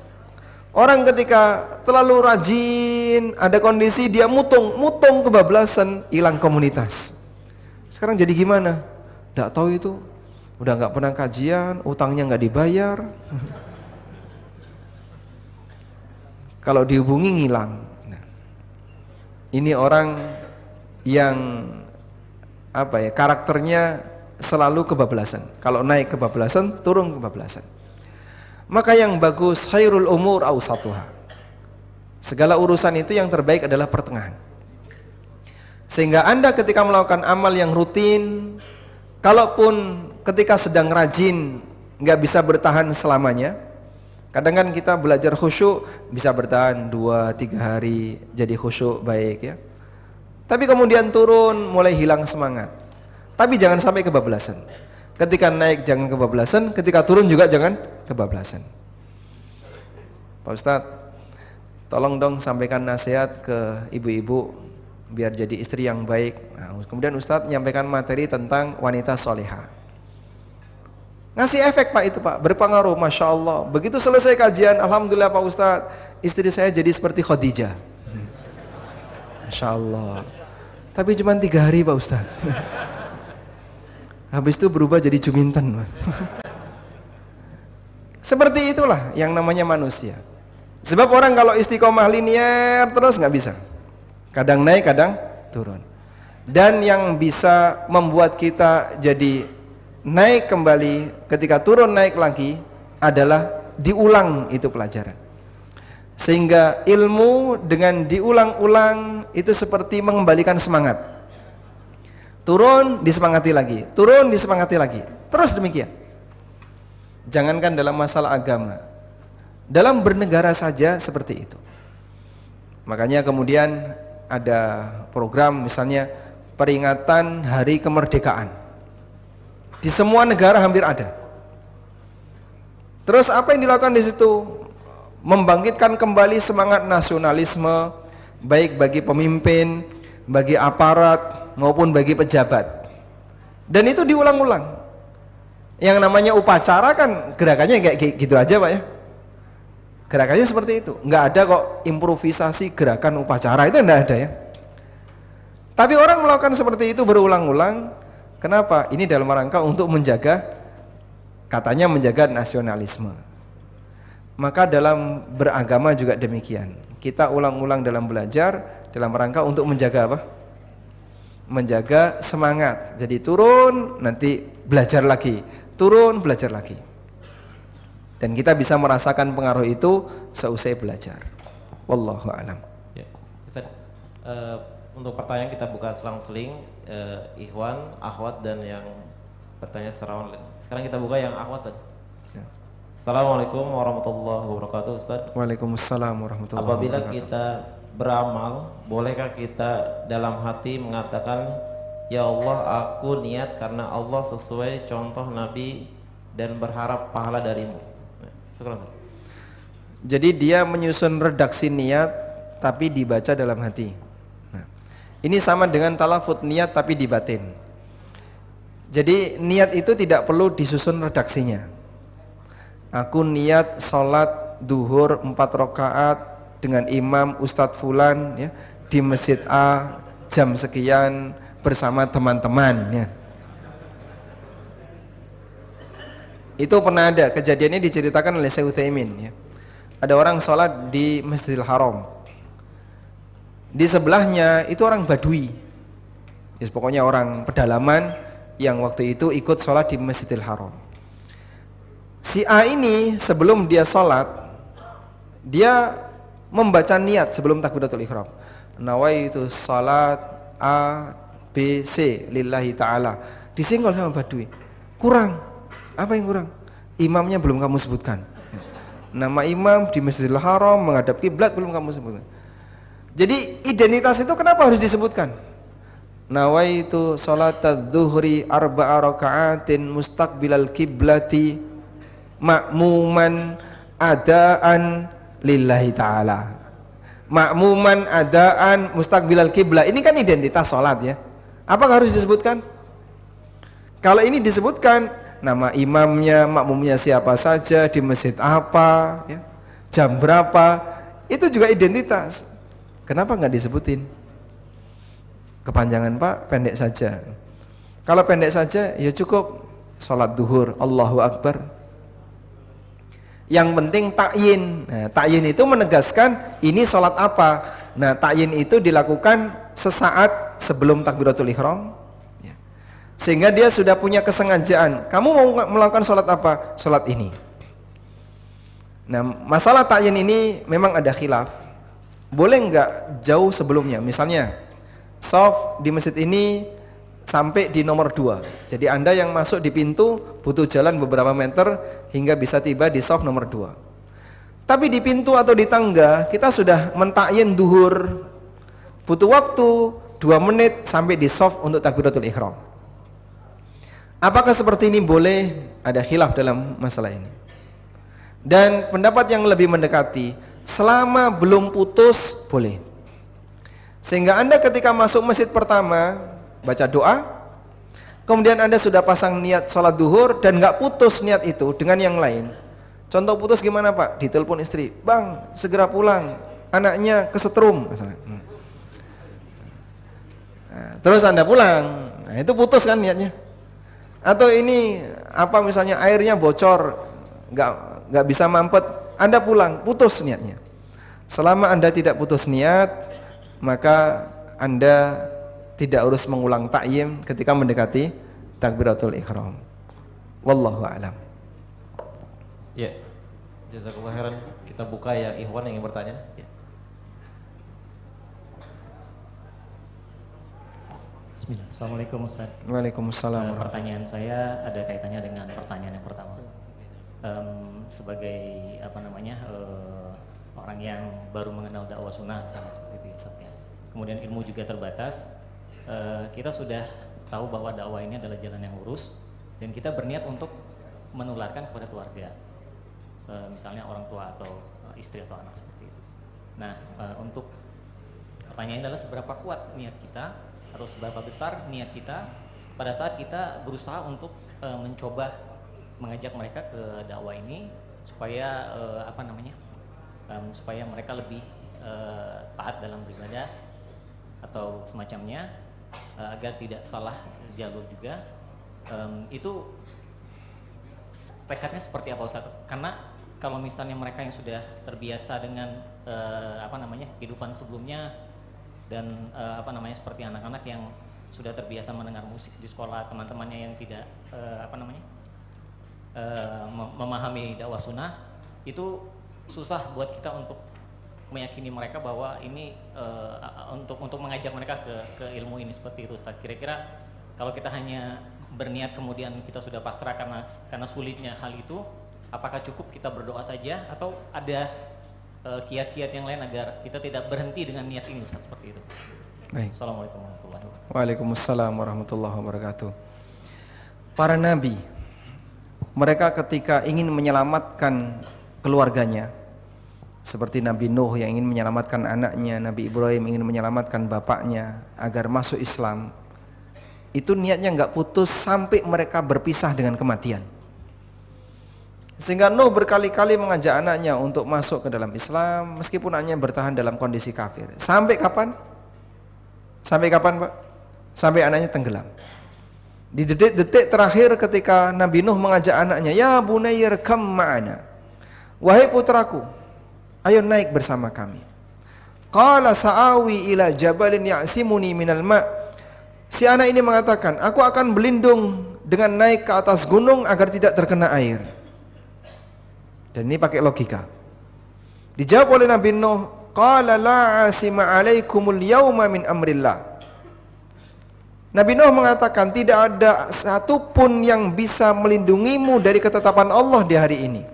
Orang ketika terlalu rajin, ada kondisi dia mutung kebablasan, hilang komunitas. Sekarang jadi gimana? Nggak tahu itu. Udah nggak pernah kajian, utangnya nggak dibayar. Kalau dihubungi ngilang. Nah, ini orang yang apa ya? Karakternya selalu kebablasan. Kalau naik kebablasan, turun kebablasan. Maka yang bagus khairul umur awsatuha. Segala urusan itu yang terbaik adalah pertengahan. Sehingga Anda ketika melakukan amal yang rutin, kalaupun ketika sedang rajin nggak bisa bertahan selamanya. Kadang kan kita belajar khusyuk bisa bertahan 2-3 hari jadi khusyuk baik ya. Tapi kemudian turun mulai hilang semangat. Tapi jangan sampai kebablasan. Ketika naik jangan kebablasan, ketika turun juga jangan kebablasan. Pak Ustadz, tolong dong sampaikan nasihat ke ibu-ibu biar jadi istri yang baik. Nah, kemudian Ustadz menyampaikan materi tentang wanita soleha. Ngasih efek Pak itu Pak, berpengaruh, Masya Allah. Begitu selesai kajian, Alhamdulillah Pak Ustadz, istri saya jadi seperti Khadijah. Masya Allah. Tapi cuma 3 hari Pak Ustadz. Habis itu berubah jadi juminten Mas. Seperti itulah yang namanya manusia. Sebab orang kalau istiqomah linear terus nggak bisa. Kadang naik, kadang turun. Dan yang bisa membuat kita jadi naik kembali ketika turun naik lagi adalah diulang itu pelajaran. Sehingga ilmu dengan diulang-ulang itu seperti mengembalikan semangat. Turun, disemangati lagi. Turun, disemangati lagi. Terus demikian. Jangankan dalam masalah agama, dalam bernegara saja seperti itu. Makanya kemudian ada program misalnya peringatan Hari Kemerdekaan. Di semua negara hampir ada. Terus apa yang dilakukan di situ? Membangkitkan kembali semangat nasionalisme, baik bagi pemimpin, bagi aparat maupun bagi pejabat. Dan itu diulang-ulang. Yang namanya upacara kan gerakannya kayak gitu aja Pak ya. Gerakannya seperti itu. Nggak ada kok improvisasi gerakan upacara, itu nggak ada ya. Tapi orang melakukan seperti itu berulang-ulang. Kenapa? Ini dalam rangka untuk menjaga, katanya menjaga nasionalisme. Maka dalam beragama juga demikian. Kita ulang-ulang dalam belajar dalam rangka untuk menjaga apa? Menjaga semangat. Jadi turun, nanti belajar lagi. Turun, belajar lagi. Dan kita bisa merasakan pengaruh itu seusai belajar. Wallahu a'lam. Ya, Ustaz, untuk pertanyaan kita buka selang-seling, Ikhwan, Akhwat, dan yang bertanya secara online. Sekarang kita buka yang Akhwat saja. Ya. Assalamualaikum warahmatullahi wabarakatuh, Ustaz. Waalaikumsalam warahmatullahi Apabila wabarakatuh. kita beramal, bolehkah kita dalam hati mengatakan, ya Allah, aku niat karena Allah sesuai contoh Nabi dan berharap pahala darimu? Jadi dia menyusun redaksi niat tapi dibaca dalam hati. Nah, ini sama dengan talafut niat tapi di batin. Jadi niat itu tidak perlu disusun redaksinya. Aku niat sholat duhur 4 rakaat dengan imam Ustadz Fulan ya, di masjid A jam sekian bersama teman-teman ya. Itu pernah ada kejadiannya, diceritakan oleh Syekh Utsaimin ya. Ada orang sholat di Masjidil Haram. Di sebelahnya itu orang Badui. Ya, pokoknya orang pedalaman yang waktu itu ikut sholat di Masjidil Haram. Si A ini sebelum dia sholat, dia membaca niat sebelum takbiratul ihram. Nawaitu sholat A B C lillahi ta'ala. Disenggol sama Badui. Kurang. Apa yang kurang? Imamnya belum kamu sebutkan. Nama imam di Masjidil Haram menghadap kiblat belum kamu sebutkan. Jadi identitas itu kenapa harus disebutkan? Nawaitu sholatadz zuhri 4 raka'atin mustaqbilal kiblati ma'muman adaan lillahi ta'ala. Ma'muman adaan mustaqbilal kiblat. Ini kan identitas sholat ya. Apakah harus disebutkan? Kalau ini disebutkan, nama imamnya, makmumnya siapa saja, di masjid apa ya, jam berapa, itu juga identitas. Kenapa nggak disebutin? Kepanjangan Pak, pendek saja. Kalau pendek saja ya cukup sholat duhur Allahu Akbar. Yang penting ta'yin. Nah, ta'yin itu menegaskan ini sholat apa. Nah, ta'yin itu dilakukan sesaat sebelum takbiratul ihram, sehingga dia sudah punya kesengajaan. Kamu mau melakukan sholat apa? Sholat ini. Nah, masalah ta'yin ini memang ada khilaf. Boleh nggak jauh sebelumnya? Misalnya, shaf di masjid ini sampai di nomor 2. Jadi Anda yang masuk di pintu butuh jalan beberapa meter hingga bisa tiba di shaf nomor 2. Tapi di pintu atau di tangga kita sudah mentakyin duhur. Butuh waktu 2 menit sampai di shaf untuk takbiratul ihram. Apakah seperti ini boleh? Ada khilaf dalam masalah ini. Dan pendapat yang lebih mendekati, selama belum putus boleh. Sehingga Anda ketika masuk masjid pertama baca doa, kemudian Anda sudah pasang niat sholat duhur dan nggak putus niat itu dengan yang lain. Contoh putus gimana Pak? Ditelepon istri, Bang segera pulang, anaknya kesetrum misalnya. Nah, terus Anda pulang, nah, itu putus kan niatnya. Atau ini apa misalnya airnya bocor, nggak bisa mampet, Anda pulang, putus niatnya. Selama Anda tidak putus niat, maka Anda tidak harus mengulang ta'yim ketika mendekati takbiratul ihram. Wallahu a'lam. Ya, jazakallahu khairan. Kita buka ya Ikhwan yang ingin bertanya. Ya. Bismillah. Assalamualaikum Ustaz. Waalaikumsalam. Pertanyaan saya ada kaitannya dengan pertanyaan yang pertama. Sebagai orang yang baru mengenal dakwah sunnah misalnya seperti itu ya Ustaz ya. Kemudian ilmu juga terbatas. Kita sudah tahu bahwa dakwah ini adalah jalan yang lurus dan kita berniat untuk menularkan kepada keluarga. Misalnya orang tua atau istri atau anak seperti itu. Nah, untuk Pertanyaannya adalah seberapa kuat niat kita atau seberapa besar niat kita pada saat kita berusaha untuk mencoba mengajak mereka ke dakwah ini supaya supaya mereka lebih taat dalam beribadah atau semacamnya, agar tidak salah jalur juga. Itu tekadnya seperti apa Ustaz? Karena kalau misalnya mereka yang sudah terbiasa dengan kehidupan sebelumnya dan seperti anak-anak yang sudah terbiasa mendengar musik di sekolah, teman-temannya yang tidak memahami dakwah sunnah, itu susah buat kita untuk meyakini mereka bahwa ini untuk mengajak mereka ke ilmu ini seperti itu Ustaz. Kira-kira kalau kita hanya berniat kemudian kita sudah pasrah karena sulitnya hal itu, apakah cukup kita berdoa saja atau ada kiat-kiat yang lain agar kita tidak berhenti dengan niat ini Ustaz, seperti itu? Baik. Assalamualaikum warahmatullahi wabarakatuh. Waalaikumsalam warahmatullahi wabarakatuh. Para nabi, mereka ketika ingin menyelamatkan keluarganya, seperti Nabi Nuh yang ingin menyelamatkan anaknya, Nabi Ibrahim ingin menyelamatkan bapaknya agar masuk Islam, itu niatnya nggak putus sampai mereka berpisah dengan kematian. Sehingga Nuh berkali-kali mengajak anaknya untuk masuk ke dalam Islam meskipun anaknya bertahan dalam kondisi kafir. Sampai kapan? Sampai kapan, Pak? Sampai anaknya tenggelam. Di detik-detik terakhir ketika Nabi Nuh mengajak anaknya, "Ya bunayya irkam ma'ana." Wahai putraku, ayo naik bersama kami. Qala sa'awi ila jabalin ya'simuni minal ma'. Si anak ini mengatakan, aku akan berlindung dengan naik ke atas gunung agar tidak terkena air. Dan ini pakai logika. Dijawab oleh Nabi Nuh, qala la 'asima 'alaikumul yauma min amrillah. Nabi Nuh mengatakan tidak ada satupun yang bisa melindungimu dari ketetapan Allah di hari ini.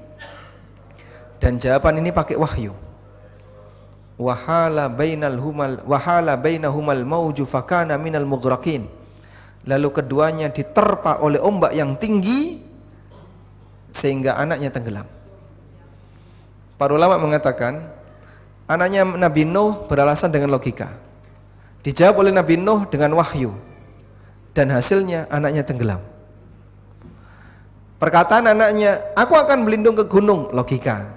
Dan jawaban ini pakai wahyu. Wahala bainahumal mauju fakana minal mughraqin. Lalu keduanya diterpa oleh ombak yang tinggi sehingga anaknya tenggelam. Para ulama mengatakan anaknya Nabi Nuh beralasan dengan logika. Dijawab oleh Nabi Nuh dengan wahyu. Dan hasilnya anaknya tenggelam. Perkataan anaknya, aku akan berlindung ke gunung, logika.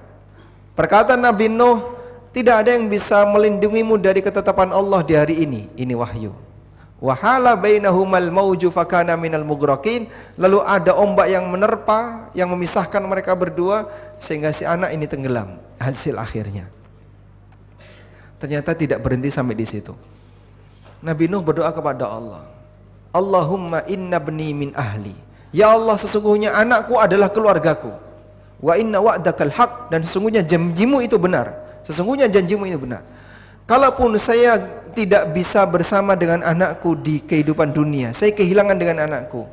Perkataan Nabi Nuh, tidak ada yang bisa melindungimu dari ketetapan Allah di hari ini wahyu. Wahala bainahumal mauju fakana minal mughraqin. Lalu ada ombak yang menerpa, yang memisahkan mereka berdua sehingga si anak ini tenggelam. Hasil akhirnya ternyata tidak berhenti sampai di situ. Nabi Nuh berdoa kepada Allah, Allahumma inna bni min ahli. Ya Allah, sesungguhnya anakku adalah keluargaku. Wa inna wa'dakal haq, dan sesungguhnya janjimu itu benar. Sesungguhnya janjimu itu benar. Kalaupun saya tidak bisa bersama dengan anakku di kehidupan dunia, saya kehilangan dengan anakku.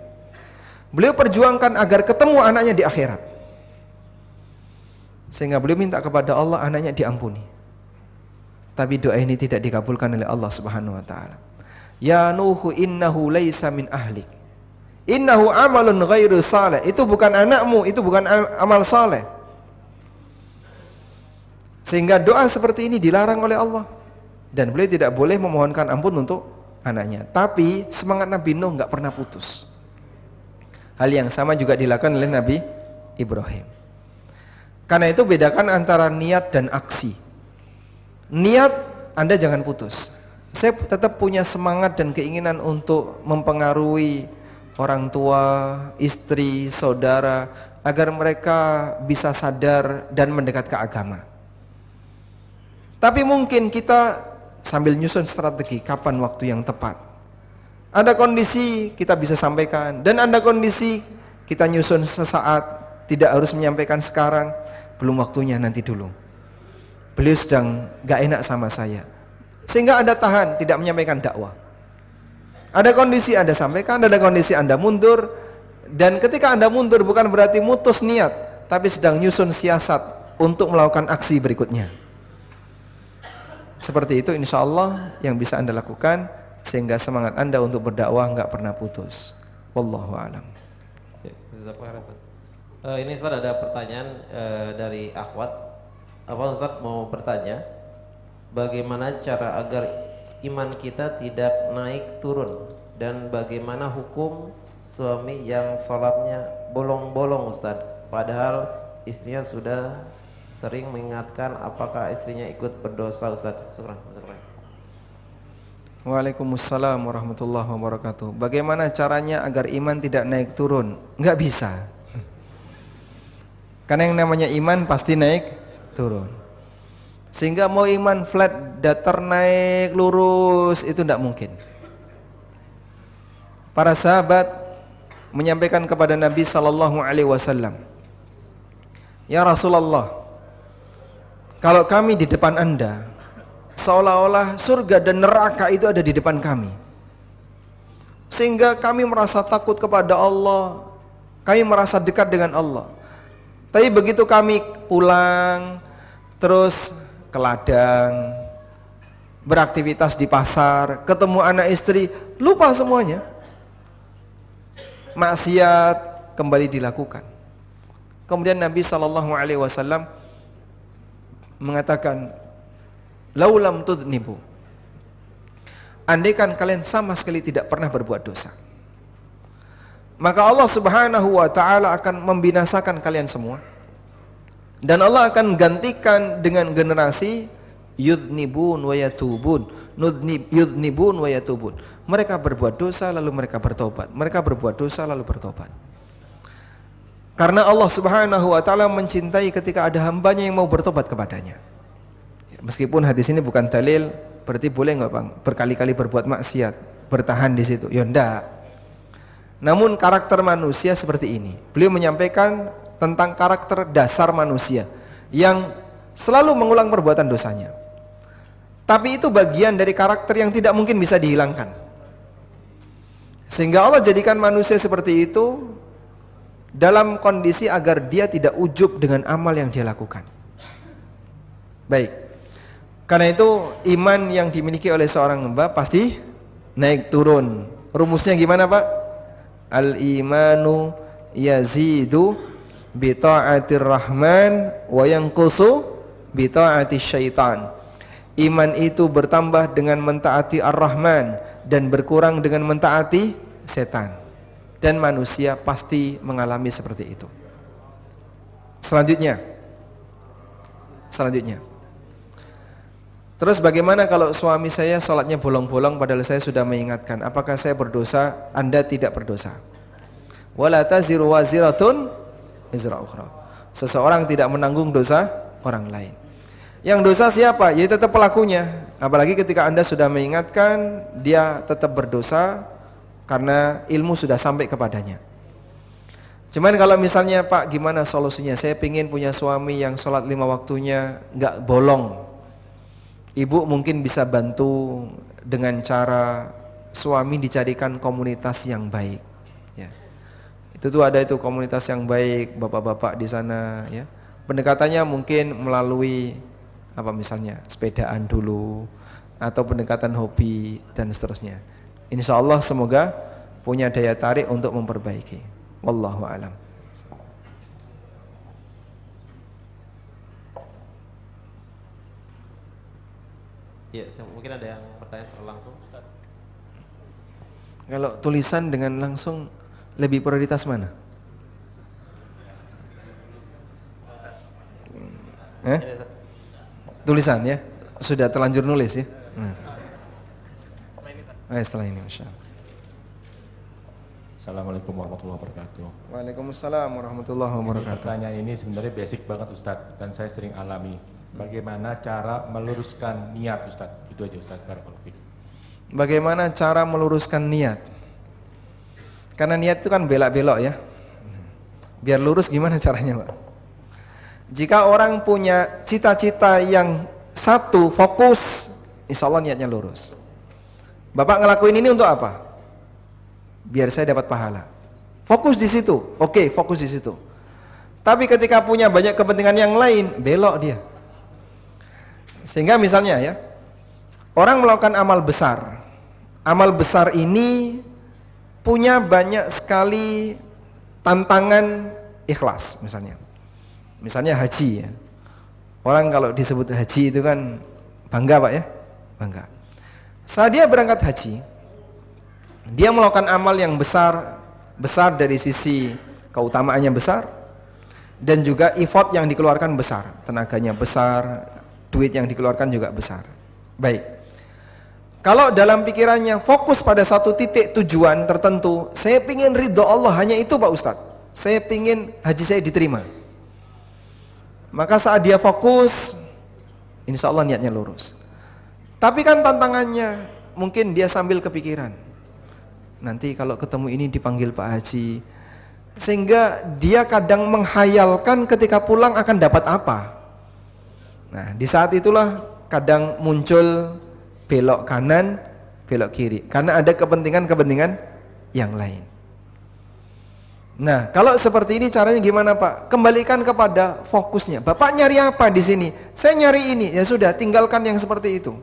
Beliau perjuangkan agar ketemu anaknya di akhirat. Sehingga beliau minta kepada Allah anaknya diampuni. Tapi doa ini tidak dikabulkan oleh Allah Subhanahu wa taala. Ya Nuhu innahu laisa min ahlik. Innahu amalun ghairu saleh. Itu bukan anakmu, itu bukan amal saleh. Sehingga doa seperti ini dilarang oleh Allah. Dan beliau tidak boleh memohonkan ampun untuk anaknya. Tapi semangat Nabi Nuh nggak pernah putus. Hal yang sama juga dilakukan oleh Nabi Ibrahim. Karena itu bedakan antara niat dan aksi. Niat Anda jangan putus. Saya tetap punya semangat dan keinginan untuk mempengaruhi orang tua, istri, saudara, agar mereka bisa sadar dan mendekat ke agama. Tapi mungkin kita sambil nyusun strategi kapan waktu yang tepat. Ada kondisi kita bisa sampaikan, dan ada kondisi kita nyusun sesaat, tidak harus menyampaikan sekarang, belum waktunya, nanti dulu. Beliau sedang gak enak sama saya, sehingga Anda tahan tidak menyampaikan dakwah. Ada kondisi Anda sampaikan, ada kondisi Anda mundur. Dan ketika Anda mundur bukan berarti mutus niat, tapi sedang nyusun siasat untuk melakukan aksi berikutnya. Seperti itu insya Allah yang bisa Anda lakukan, sehingga semangat Anda untuk berdakwah nggak pernah putus. Wallahu a'lam. Ini Ustaz ada pertanyaan dari Akhwat. Apa Ustaz mau bertanya, bagaimana cara agar iman kita tidak naik turun? Dan bagaimana hukum suami yang sholatnya bolong-bolong Ustaz, padahal istrinya sudah sering mengingatkan, apakah istrinya ikut berdosa Ustaz? Syukran. Waalaikumsalam warahmatullahi wabarakatuh. Bagaimana caranya agar iman tidak naik turun? Enggak bisa. Karena yang namanya iman pasti naik turun. Sehingga mau iman flat, datar, naik lurus, itu tidak mungkin. Para sahabat menyampaikan kepada Nabi sallallahu alaihi wasallam, "Ya Rasulullah, kalau kami di depan Anda, seolah-olah surga dan neraka itu ada di depan kami. Sehingga kami merasa takut kepada Allah, kami merasa dekat dengan Allah. Tapi begitu kami pulang, terus ke ladang, beraktivitas di pasar, ketemu anak istri, lupa semuanya. Maksiat kembali dilakukan." Kemudian Nabi SAW mengatakan, "Laulam tudnibu." Andaikan kalian sama sekali tidak pernah berbuat dosa, maka Allah Subhanahu wa taala akan membinasakan kalian semua. Dan Allah akan gantikan dengan generasi yudnibun wa yatubun. Yudnibun wa yatubun. Mereka berbuat dosa lalu mereka bertobat. Mereka berbuat dosa lalu bertobat. Karena Allah Subhanahu wa taala mencintai ketika ada hambanya yang mau bertobat kepadanya. Meskipun hadis ini bukan dalil, berarti boleh nggak Bang berkali-kali berbuat maksiat, bertahan di situ? Ya enggak. Namun karakter manusia seperti ini. Beliau menyampaikan tentang karakter dasar manusia yang selalu mengulang perbuatan dosanya. Tapi itu bagian dari karakter yang tidak mungkin bisa dihilangkan. Sehingga Allah jadikan manusia seperti itu dalam kondisi agar dia tidak ujub dengan amal yang dia lakukan. Baik. Karena itu iman yang dimiliki oleh seorang hamba pasti naik turun. Rumusnya gimana Pak? Al-imanu yazidu bi ta'atir rahman wa yanqusu bi ta'atis syaitan. Iman itu bertambah dengan mentaati Ar-Rahman dan berkurang dengan mentaati setan. Dan manusia pasti mengalami seperti itu. Selanjutnya. Terus bagaimana kalau suami saya sholatnya bolong-bolong padahal saya sudah mengingatkan? Apakah saya berdosa? Anda tidak berdosa. Wala taziru waziratun wizra ukhra. Seseorang tidak menanggung dosa orang lain. Yang dosa siapa? Ya tetap pelakunya. Apalagi ketika Anda sudah mengingatkan, dia tetap berdosa karena ilmu sudah sampai kepadanya. Cuman kalau misalnya Pak, gimana solusinya? Saya ingin punya suami yang sholat 5 waktunya nggak bolong. Ibu mungkin bisa bantu dengan cara suami dicarikan komunitas yang baik. Ya. Itu tuh ada itu komunitas yang baik, bapak-bapak di sana. Ya. Pendekatannya mungkin melalui apa misalnya sepedaan dulu atau pendekatan hobi dan seterusnya. Insya Allah semoga punya daya tarik untuk memperbaiki. Wallahu a'lam. Ya, mungkin ada yang bertanya secara langsung. Kalau tulisan dengan langsung lebih prioritas mana? Tulisan ya? Sudah terlanjur nulis ya? Setelah ini Masya Allah. Assalamualaikum warahmatullahi wabarakatuh. Waalaikumsalam warahmatullahi wabarakatuh. Pertanyaan ini sebenarnya basic banget Ustadz, dan saya sering alami. Bagaimana cara meluruskan niat Ustadz? Itu aja Ustadz. Bagaimana cara meluruskan niat? Karena niat itu kan belak-belok ya. Biar lurus gimana caranya Pak? Jika orang punya cita-cita yang satu, fokus, insya Allah niatnya lurus. Bapak ngelakuin ini untuk apa? Biar saya dapat pahala. Fokus di situ, oke, fokus di situ. Tapi ketika punya banyak kepentingan yang lain, belok dia. Sehingga misalnya ya, orang melakukan amal besar. Amal besar ini punya banyak sekali tantangan ikhlas misalnya. Misalnya haji ya. Orang kalau disebut haji itu kan bangga Pak ya, bangga. Saat dia berangkat haji, dia melakukan amal yang besar dari sisi keutamaannya besar, dan juga effort yang dikeluarkan besar, tenaganya besar, duit yang dikeluarkan juga besar. Baik, kalau dalam pikirannya fokus pada satu titik tujuan tertentu, saya ingin ridho Allah, hanya itu Pak Ustadz, saya ingin haji saya diterima, maka saat dia fokus, insya Allah niatnya lurus. Tapi kan tantangannya, mungkin dia sambil kepikiran, nanti kalau ketemu ini dipanggil Pak Haji, sehingga dia kadang menghayalkan ketika pulang akan dapat apa. Nah, di saat itulah kadang muncul belok kanan, belok kiri, karena ada kepentingan-kepentingan yang lain. Nah, kalau seperti ini caranya gimana Pak? Kembalikan kepada fokusnya. Bapak nyari apa di sini? Saya nyari ini. Ya sudah, tinggalkan yang seperti itu.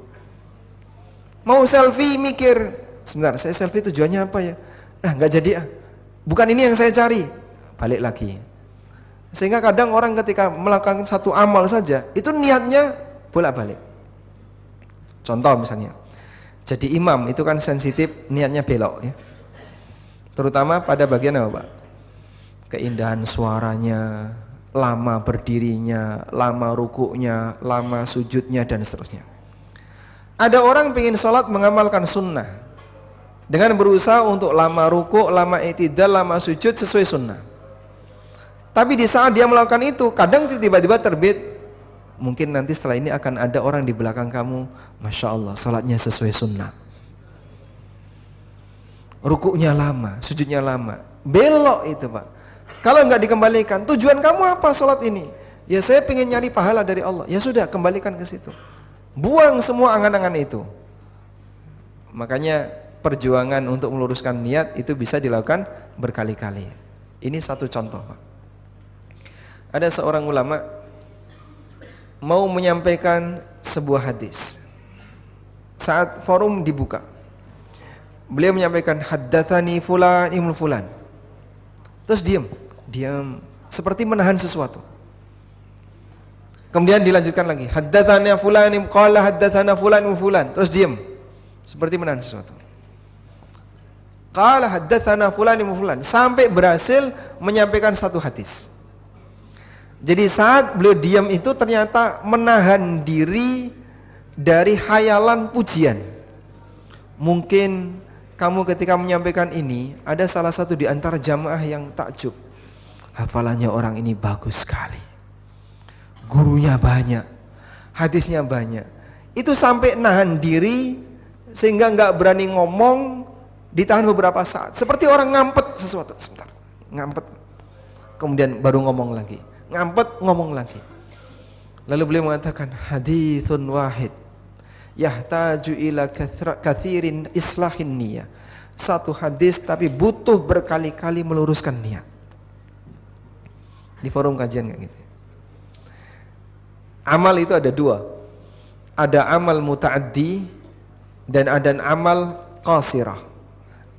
Mau selfie, mikir, sebentar, saya selfie tujuannya apa ya? Nggak jadi ah. Bukan ini yang saya cari. Balik lagi. Sehingga kadang orang ketika melakukan satu amal saja, itu niatnya bolak-balik. Contoh misalnya, jadi imam itu kan sensitif, niatnya belok ya. Terutama pada bagian apa Pak? Keindahan suaranya, lama berdirinya, lama rukuknya, lama sujudnya, dan seterusnya. Ada orang ingin sholat mengamalkan sunnah dengan berusaha untuk lama rukuk, lama i'tidal, lama sujud sesuai sunnah. Tapi di saat dia melakukan itu, kadang tiba-tiba terbit, mungkin nanti setelah ini akan ada orang di belakang kamu, Masya Allah, sholatnya sesuai sunnah, rukuknya lama, sujudnya lama. Belok itu Pak. Kalau nggak dikembalikan, tujuan kamu apa sholat ini? Ya saya pengen nyari pahala dari Allah. Ya sudah, kembalikan ke situ. Buang semua angan-angan itu. Makanya perjuangan untuk meluruskan niat itu bisa dilakukan berkali-kali. Ini satu contoh Pak. Ada seorang ulama mau menyampaikan sebuah hadis. Saat forum dibuka, beliau menyampaikan haddatsani fulan ibnu fulan. Terus diam seperti menahan sesuatu. Kemudian dilanjutkan lagi, haddatsana fulan qala haddatsana fulan ibnu fulan. Terus diam seperti menahan sesuatu. Qala haddatsana fulan ibnu fulan, sampai berhasil menyampaikan satu hadis. Jadi saat beliau diam itu ternyata menahan diri dari hayalan pujian. Mungkin kamu ketika menyampaikan ini, ada salah satu di antara jamaah yang takjub. Hafalannya orang ini bagus sekali. Gurunya banyak, hadisnya banyak. Itu sampai nahan diri sehingga nggak berani ngomong, ditahan beberapa saat. Seperti orang ngampet sesuatu, sebentar, ngampet. Kemudian baru ngomong lagi. Ngampet, ngomong lagi. Lalu beliau mengatakan, haditsun wahid yahtaju ila kathirin islahin niyah. Satu hadis tapi butuh berkali-kali meluruskan niat. Di forum kajian kayak gitu. Amal itu ada dua. Ada amal muta'addi dan ada amal qasirah.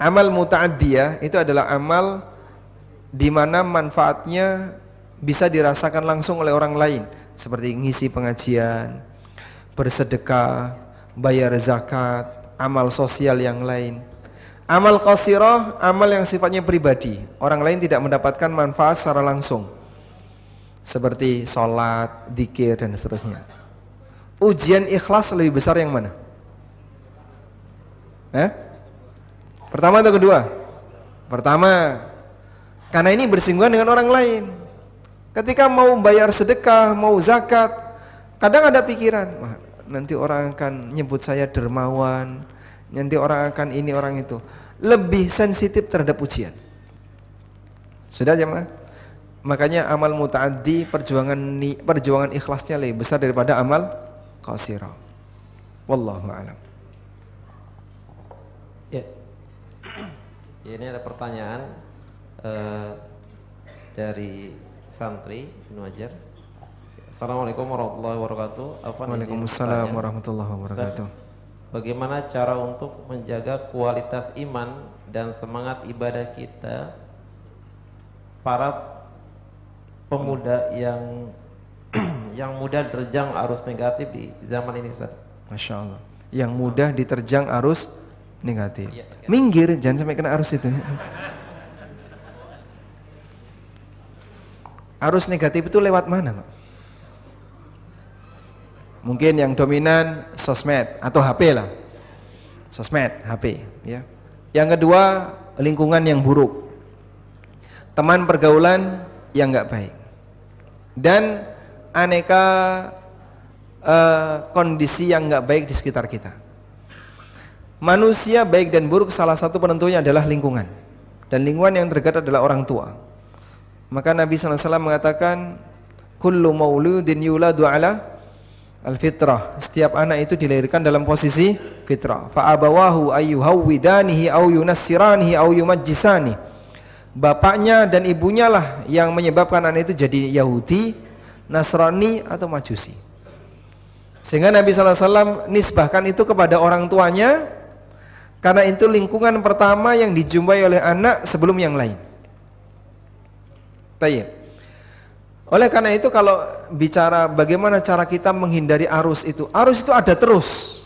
Amal muta'addiyah itu adalah amal di mana manfaatnya bisa dirasakan langsung oleh orang lain, seperti ngisi pengajian, bersedekah, bayar zakat, amal sosial yang lain. Amal qasirah, amal yang sifatnya pribadi, orang lain tidak mendapatkan manfaat secara langsung, seperti sholat, dzikir, dan seterusnya. Ujian ikhlas lebih besar yang mana? Pertama atau kedua? Pertama, karena ini bersinggungan dengan orang lain. Ketika mau bayar sedekah, mau zakat, kadang ada pikiran, wah, nanti orang akan nyebut saya dermawan, nanti orang akan ini, orang itu. Lebih sensitif terhadap ujian. Sudah jemaah? Makanya amal muta'addi, perjuangan ikhlasnya lebih besar daripada amal qasirah. Wallahu a'lam. Ya. Ini ada pertanyaan dari santri Ibnu Hajar. Assalamualaikum warahmatullahi wabarakatuh. Waalaikumsalam warahmatullahi wabarakatuh. Bagaimana cara untuk menjaga kualitas iman dan semangat ibadah kita para pemuda yang mudah terjang arus negatif di zaman ini, Ustaz? Masya Allah. yang mudah diterjang arus negatif. Minggir, jangan sampai kena arus itu. Arus negatif itu lewat mana, Pak? Mungkin yang dominan sosmed atau HP lah. Sosmed, HP, ya. Yang kedua, lingkungan yang buruk. Teman pergaulan yang enggak baik. Dan aneka kondisi yang enggak baik di sekitar kita. Manusia baik dan buruk salah satu penentunya adalah lingkungan. Dan lingkungan yang terdekat adalah orang tua. Maka Nabi SAW mengatakan, kullu mauludin yuladu ala al-fitrah. Setiap anak itu dilahirkan dalam posisi fitrah. Fa abawahu ayyuhawwidanihi aw yunassiranihi aw yumajjisani. Bapaknya dan ibunya lah yang menyebabkan anak itu jadi Yahudi, Nasrani atau Majusi. Sehingga Nabi SAW nisbahkan itu kepada orang tuanya, karena itu lingkungan pertama yang dijumpai oleh anak sebelum yang lain. Baik. Oleh karena itu kalau bicara bagaimana cara kita menghindari arus itu ada terus,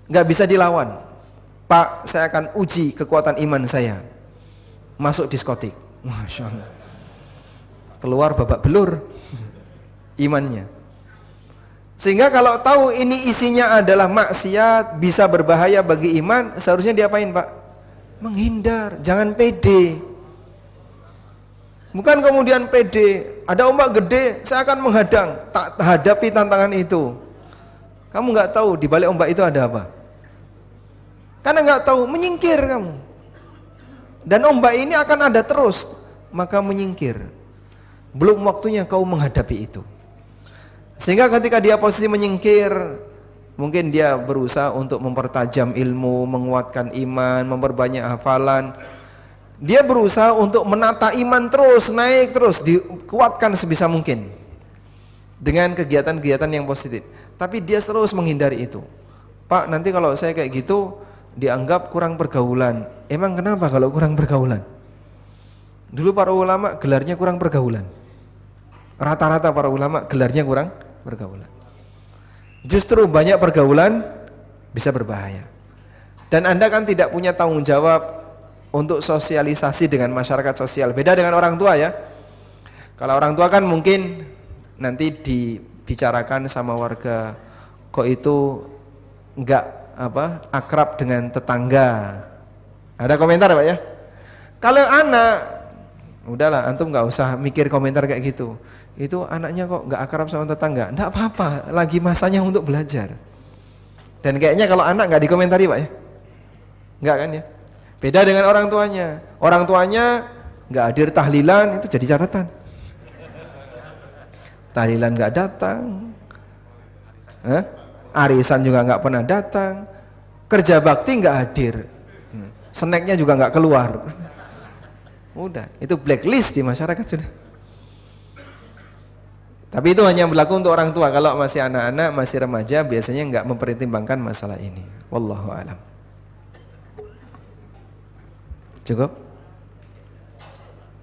nggak bisa dilawan. Pak, saya akan uji kekuatan iman saya. Masuk diskotik, Masya Allah. Keluar babak belur imannya. Sehingga kalau tahu ini isinya adalah maksiat, bisa berbahaya bagi iman, seharusnya diapain, Pak? Menghindar, jangan pede. Bukan kemudian pede, ada ombak gede, saya akan menghadang, tak hadapi tantangan itu. Kamu nggak tahu di balik ombak itu ada apa. Karena nggak tahu, menyingkir kamu. Dan ombak ini akan ada terus, maka menyingkir. Belum waktunya kau menghadapi itu. Sehingga ketika dia posisi menyingkir, mungkin dia berusaha untuk mempertajam ilmu, menguatkan iman, memperbanyak hafalan. Dia berusaha untuk menata iman terus, naik terus, dikuatkan sebisa mungkin dengan kegiatan-kegiatan yang positif. Tapi dia terus menghindari itu. Pak, nanti kalau saya kayak gitu dianggap kurang pergaulan. Emang kenapa kalau kurang pergaulan? Dulu para ulama gelarnya kurang pergaulan. Rata-rata para ulama gelarnya kurang pergaulan. Justru banyak pergaulan bisa berbahaya. Dan Anda kan tidak punya tanggung jawab untuk sosialisasi dengan masyarakat sosial. Beda dengan orang tua ya. Kalau orang tua kan mungkin nanti dibicarakan sama warga, kok itu enggak akrab dengan tetangga. Ada komentar Pak ya? Kalau anak, udahlah antum enggak usah mikir komentar kayak gitu. Itu anaknya kok enggak akrab sama tetangga. Enggak apa-apa, lagi masanya untuk belajar. Dan kayaknya kalau anak enggak dikomentari Pak ya? Enggak kan ya? Beda dengan orang tuanya. Orang tuanya enggak hadir tahlilan, itu jadi catatan. Tahlilan enggak datang. Arisan juga enggak pernah datang. Kerja bakti enggak hadir. Snacknya juga enggak keluar. Udah, itu blacklist di masyarakat sudah. Tapi itu hanya berlaku untuk orang tua. Kalau masih anak-anak, masih remaja, biasanya enggak mempertimbangkan masalah ini. Wallahu a'lam. Cukup?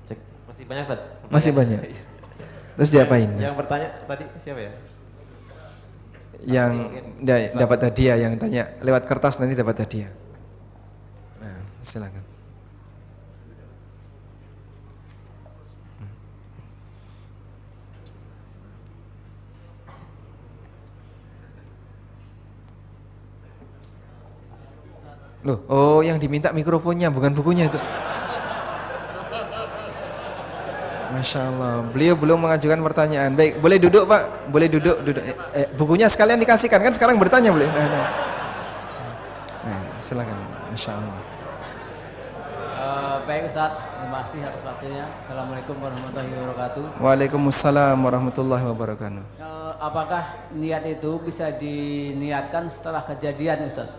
Cek. Masih banyak Ustaz? Masih banyak. Terus diapain? Yang bertanya tadi siapa ya? Yang dapat hadiah, yang tanya lewat kertas nanti dapat hadiah. Nah, silakan. Loh, oh yang diminta mikrofonnya bukan bukunya itu. Masya Allah, beliau belum mengajukan pertanyaan. Baik, boleh duduk Pak, boleh duduk. Bukunya sekalian dikasihkan, kan sekarang bertanya boleh. Nah, silakan, Masya Allah. Baik Ustaz, terima kasih atas waktunya. Assalamualaikum warahmatullahi wabarakatuh. Waalaikumsalam warahmatullahi wabarakatuh. Apakah niat itu bisa diniatkan setelah kejadian Ustaz?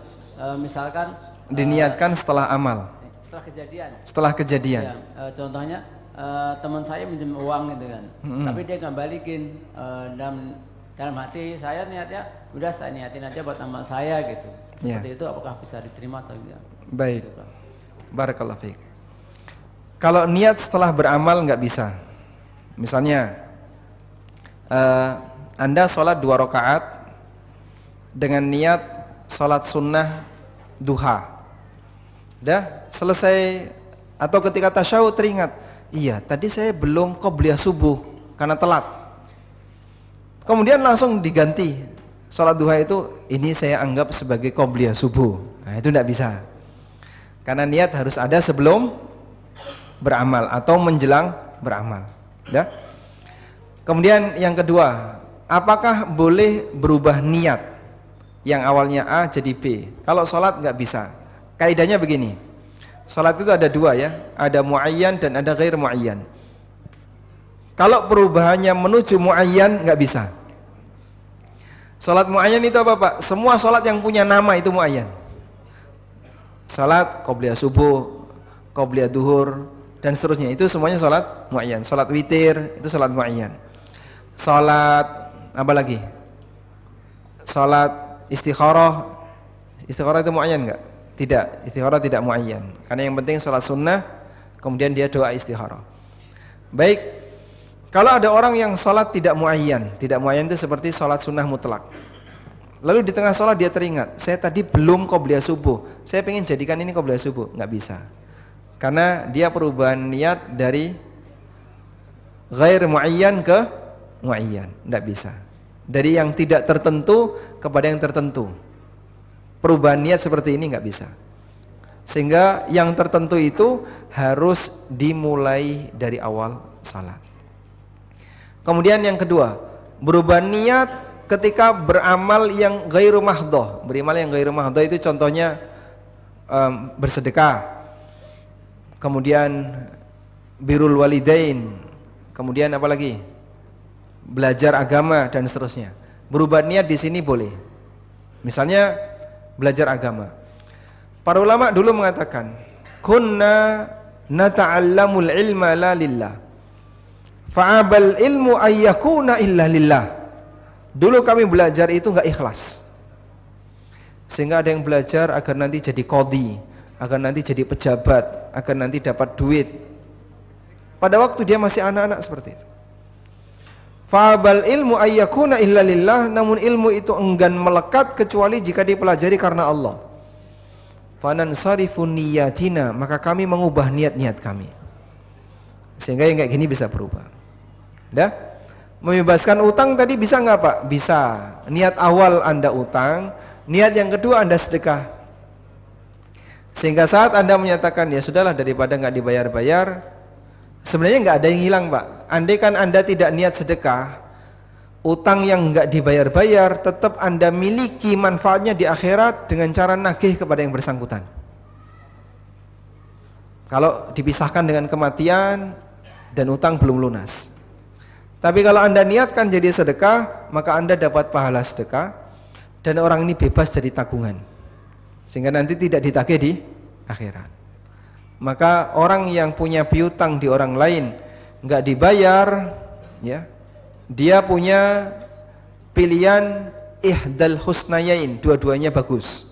Misalkan diniatkan setelah amal. Setelah kejadian. Setelah kejadian. Ya, contohnya teman saya minjem uang gitu kan, tapi dia nggak balikin. Dalam hati saya niatnya, udah saya niatin aja buat amal saya gitu. Seperti itu apakah bisa diterima atau tidak? Baik. Barakallahu fiik. Kalau niat setelah beramal nggak bisa. Misalnya Anda sholat 2 rakaat dengan niat sholat sunnah duha. Dah selesai atau ketika tasyahud teringat, iya tadi saya belum qobliyah subuh karena telat. Kemudian langsung diganti sholat duha itu, ini saya anggap sebagai qobliyah subuh. Nah itu tidak bisa, karena niat harus ada sebelum beramal atau menjelang beramal. Ya. Kemudian yang kedua, apakah boleh berubah niat yang awalnya A jadi B? Kalau sholat nggak bisa. Kaidahnya begini, sholat itu ada dua ya, ada muayyan dan ada ghair muayyan. Kalau perubahannya menuju muayyan nggak bisa. Sholat muayyan itu apa Pak? Semua sholat yang punya nama itu muayyan. Sholat qobliyah subuh, qobliyah duhur, dan seterusnya, itu semuanya sholat muayyan. Sholat witir itu sholat muayyan. Sholat apa lagi? Sholat istikharah, istikharah itu muayyan nggak? Tidak, istikharah tidak muayyan. Karena yang penting sholat sunnah, kemudian dia doa istikharah. Baik, kalau ada orang yang sholat tidak muayyan, tidak muayyan itu seperti sholat sunnah mutlak. Lalu di tengah sholat dia teringat, saya tadi belum qobliyah subuh, saya pengen jadikan ini qobliyah subuh, nggak bisa. Karena dia perubahan niat dari ghair muayyan ke muayyan, nggak bisa. Dari yang tidak tertentu kepada yang tertentu. Perubahan niat seperti ini nggak bisa. Sehingga yang tertentu itu harus dimulai dari awal salat. Kemudian yang kedua, berubah niat ketika beramal yang ghairu mahdhah. Beramal yang ghairu mahdhah itu contohnya bersedekah. Kemudian birrul walidain. Kemudian apa lagi? Belajar agama dan seterusnya. Berubah niat di sini boleh. Misalnya belajar agama. Para ulama dulu mengatakan, kunna nata'allamul ilma la lillah, fa'abal ilmu ayyakuna illa lillah. Dulu kami belajar itu enggak ikhlas, sehingga ada yang belajar agar nanti jadi qadhi, agar nanti jadi pejabat, agar nanti dapat duit. Pada waktu dia masih anak-anak seperti itu. Fa'abal ilmu ayyakuna illa lillah, namun ilmu itu enggan melekat kecuali jika dipelajari karena Allah. Fanansarifu niyatina, maka kami mengubah niat-niat kami. Sehingga yang kayak gini bisa berubah. Dah? Membebaskan utang tadi bisa nggak Pak? Bisa. Niat awal Anda utang, niat yang kedua Anda sedekah. Sehingga saat Anda menyatakan ya sudahlah daripada nggak dibayar-bayar, sebenarnya nggak ada yang hilang Pak. Andai kan Anda tidak niat sedekah, utang yang nggak dibayar-bayar, tetap Anda miliki manfaatnya di akhirat dengan cara nagih kepada yang bersangkutan. Kalau dipisahkan dengan kematian dan utang belum lunas. Tapi kalau Anda niatkan jadi sedekah, maka Anda dapat pahala sedekah dan orang ini bebas dari tanggungan, sehingga nanti tidak ditagih di akhirat. Maka orang yang punya piutang di orang lain nggak dibayar, ya, dia punya pilihan ihdal husnayain, dua-duanya bagus.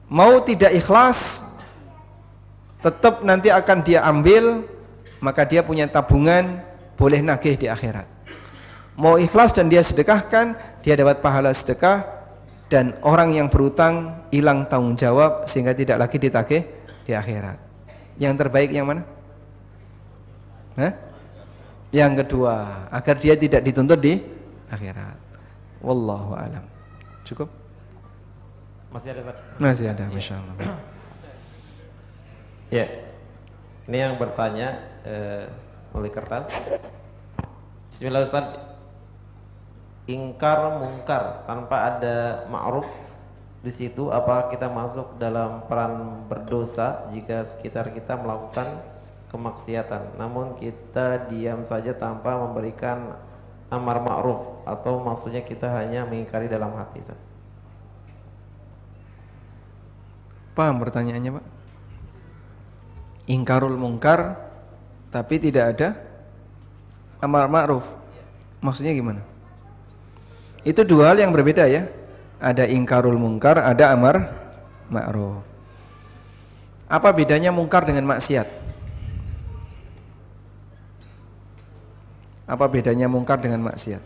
Mau tidak ikhlas, tetap nanti akan dia ambil, maka dia punya tabungan, boleh nagih di akhirat. Mau ikhlas dan dia sedekahkan, dia dapat pahala sedekah, dan orang yang berutang hilang tanggung jawab sehingga tidak lagi ditagih di akhirat. Yang terbaik yang mana? Hah? Yang kedua, agar dia tidak dituntut di akhirat. Wallahu alam. Cukup? Masih ada Ustaz? Masih ada, masyaallah. Ya. Ini yang bertanya oleh kertas. Bismillah Ustaz. Ingkar mungkar tanpa ada ma'ruf di situ, apa kita masuk dalam peran berdosa jika sekitar kita melakukan kemaksiatan, namun kita diam saja tanpa memberikan amar ma'ruf, atau maksudnya kita hanya mengingkari dalam hati? Paham pertanyaannya Pak? Ingkarul mungkar tapi tidak ada amar ma'ruf, maksudnya gimana? Itu dua hal yang berbeda ya. Ada ingkarul mungkar, ada amar ma'ruf. Apa bedanya mungkar dengan maksiat? Apa bedanya mungkar dengan maksiat?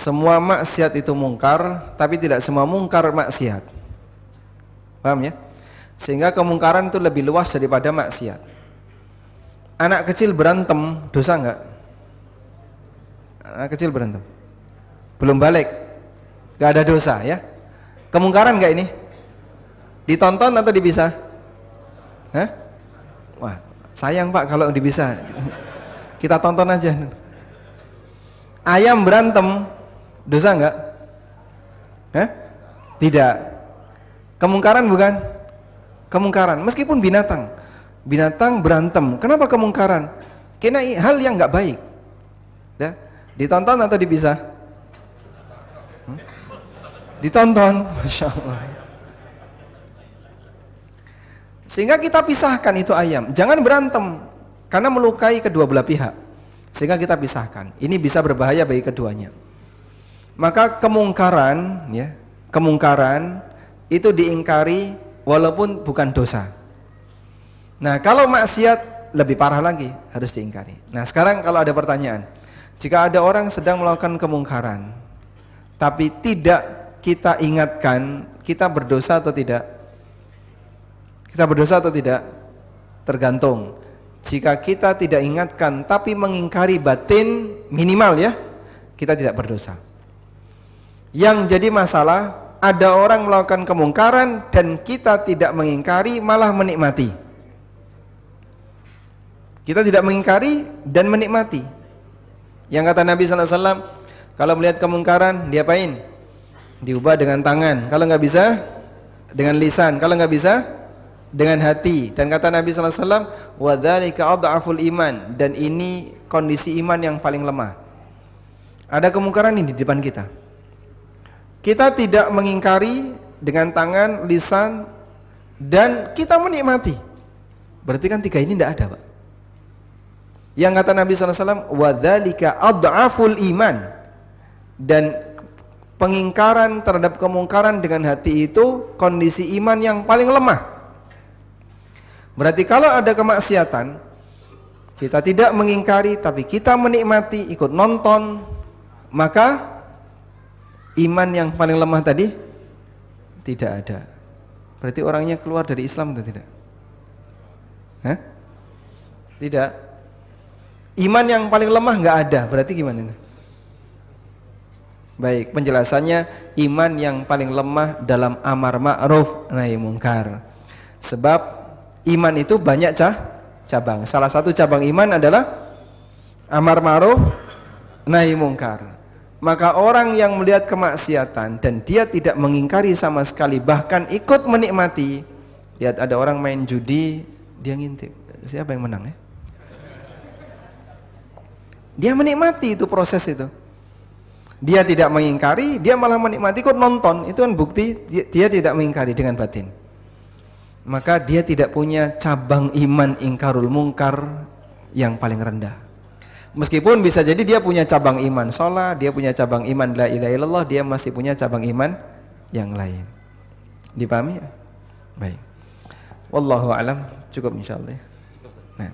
semua maksiat itu mungkar, tapi tidak semua mungkar maksiat. Paham ya? Sehingga kemungkaran itu lebih luas daripada maksiat. Anak kecil berantem, dosa enggak? Anak kecil berantem, belum balik, enggak ada dosa ya? Kemungkaran enggak ini? Ditonton atau dipisah? Hah? Wah, sayang Pak kalau dipisah. Kita tonton aja. Ayam berantem, dosa enggak? Hah? Tidak. Kemungkaran bukan? Kemungkaran, meskipun binatang. Binatang berantem, kenapa kemungkaran? Karena hal yang enggak baik. Ya? Ditonton atau dipisah? Ditonton, Masya Allah. Sehingga kita pisahkan itu ayam. Jangan berantem, karena melukai kedua belah pihak. Sehingga kita pisahkan. Ini bisa berbahaya bagi keduanya. Maka kemungkaran, ya, kemungkaran itu diingkari walaupun bukan dosa. Nah, kalau maksiat lebih parah lagi, harus diingkari. Nah, sekarang kalau ada pertanyaan, jika ada orang sedang melakukan kemungkaran, tapi tidak kita ingatkan, kita berdosa atau tidak? Kita berdosa atau tidak? Tergantung. Jika kita tidak ingatkan, tapi mengingkari batin, minimal ya, kita tidak berdosa. Yang jadi masalah, ada orang melakukan kemungkaran dan kita tidak mengingkari, malah menikmati. Kita tidak mengingkari dan menikmati. Yang kata Nabi SAW, kalau melihat kemungkaran, diapain? Diubah dengan tangan. Kalau nggak bisa, dengan lisan. Kalau nggak bisa, dengan hati. Dan kata Nabi SAW, wadzalika adhaful iman. Dan ini kondisi iman yang paling lemah. Ada kemungkaran ini di depan kita. Kita tidak mengingkari dengan tangan, lisan, dan kita menikmati. Berarti kan tiga ini tidak ada, Pak. Yang kata Nabi SAW, wadzalika adhaful iman. Dan pengingkaran terhadap kemungkaran dengan hati itu kondisi iman yang paling lemah. Berarti kalau ada kemaksiatan, kita tidak mengingkari tapi kita menikmati, ikut nonton, maka iman yang paling lemah tadi tidak ada. Berarti orangnya keluar dari Islam atau tidak? Hah? Tidak. Iman yang paling lemah nggak ada, berarti gimana? Baik, penjelasannya iman yang paling lemah dalam amar ma'ruf nahi mungkar. Sebab iman itu banyak cabang. Salah satu cabang iman adalah amar ma'ruf nahi mungkar. Maka orang yang melihat kemaksiatan dan dia tidak mengingkari sama sekali, bahkan ikut menikmati. Lihat ada orang main judi, dia ngintip, siapa yang menang ya? Dia menikmati itu proses itu. Dia tidak mengingkari, dia malah menikmati, ikut nonton. Itu kan bukti dia tidak mengingkari dengan batin. Maka dia tidak punya cabang iman ingkarul mungkar yang paling rendah. Meskipun bisa jadi dia punya cabang iman sholat, dia punya cabang iman la ilaha illallah, dia masih punya cabang iman yang lain. Dipahami? Baik. Wallahu a'lam. Cukup insyaallah. Nah,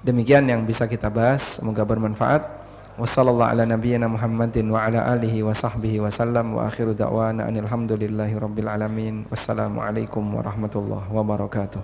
demikian yang bisa kita bahas, semoga bermanfaat. Wassallallahu ala nabiyyina Muhammadin wa ala alihi wa sahbihi wa sallam wa akhiru da'wana anil hamdulillahi rabbil alamin. Wassalamualaikum warahmatullahi wabarakatuh.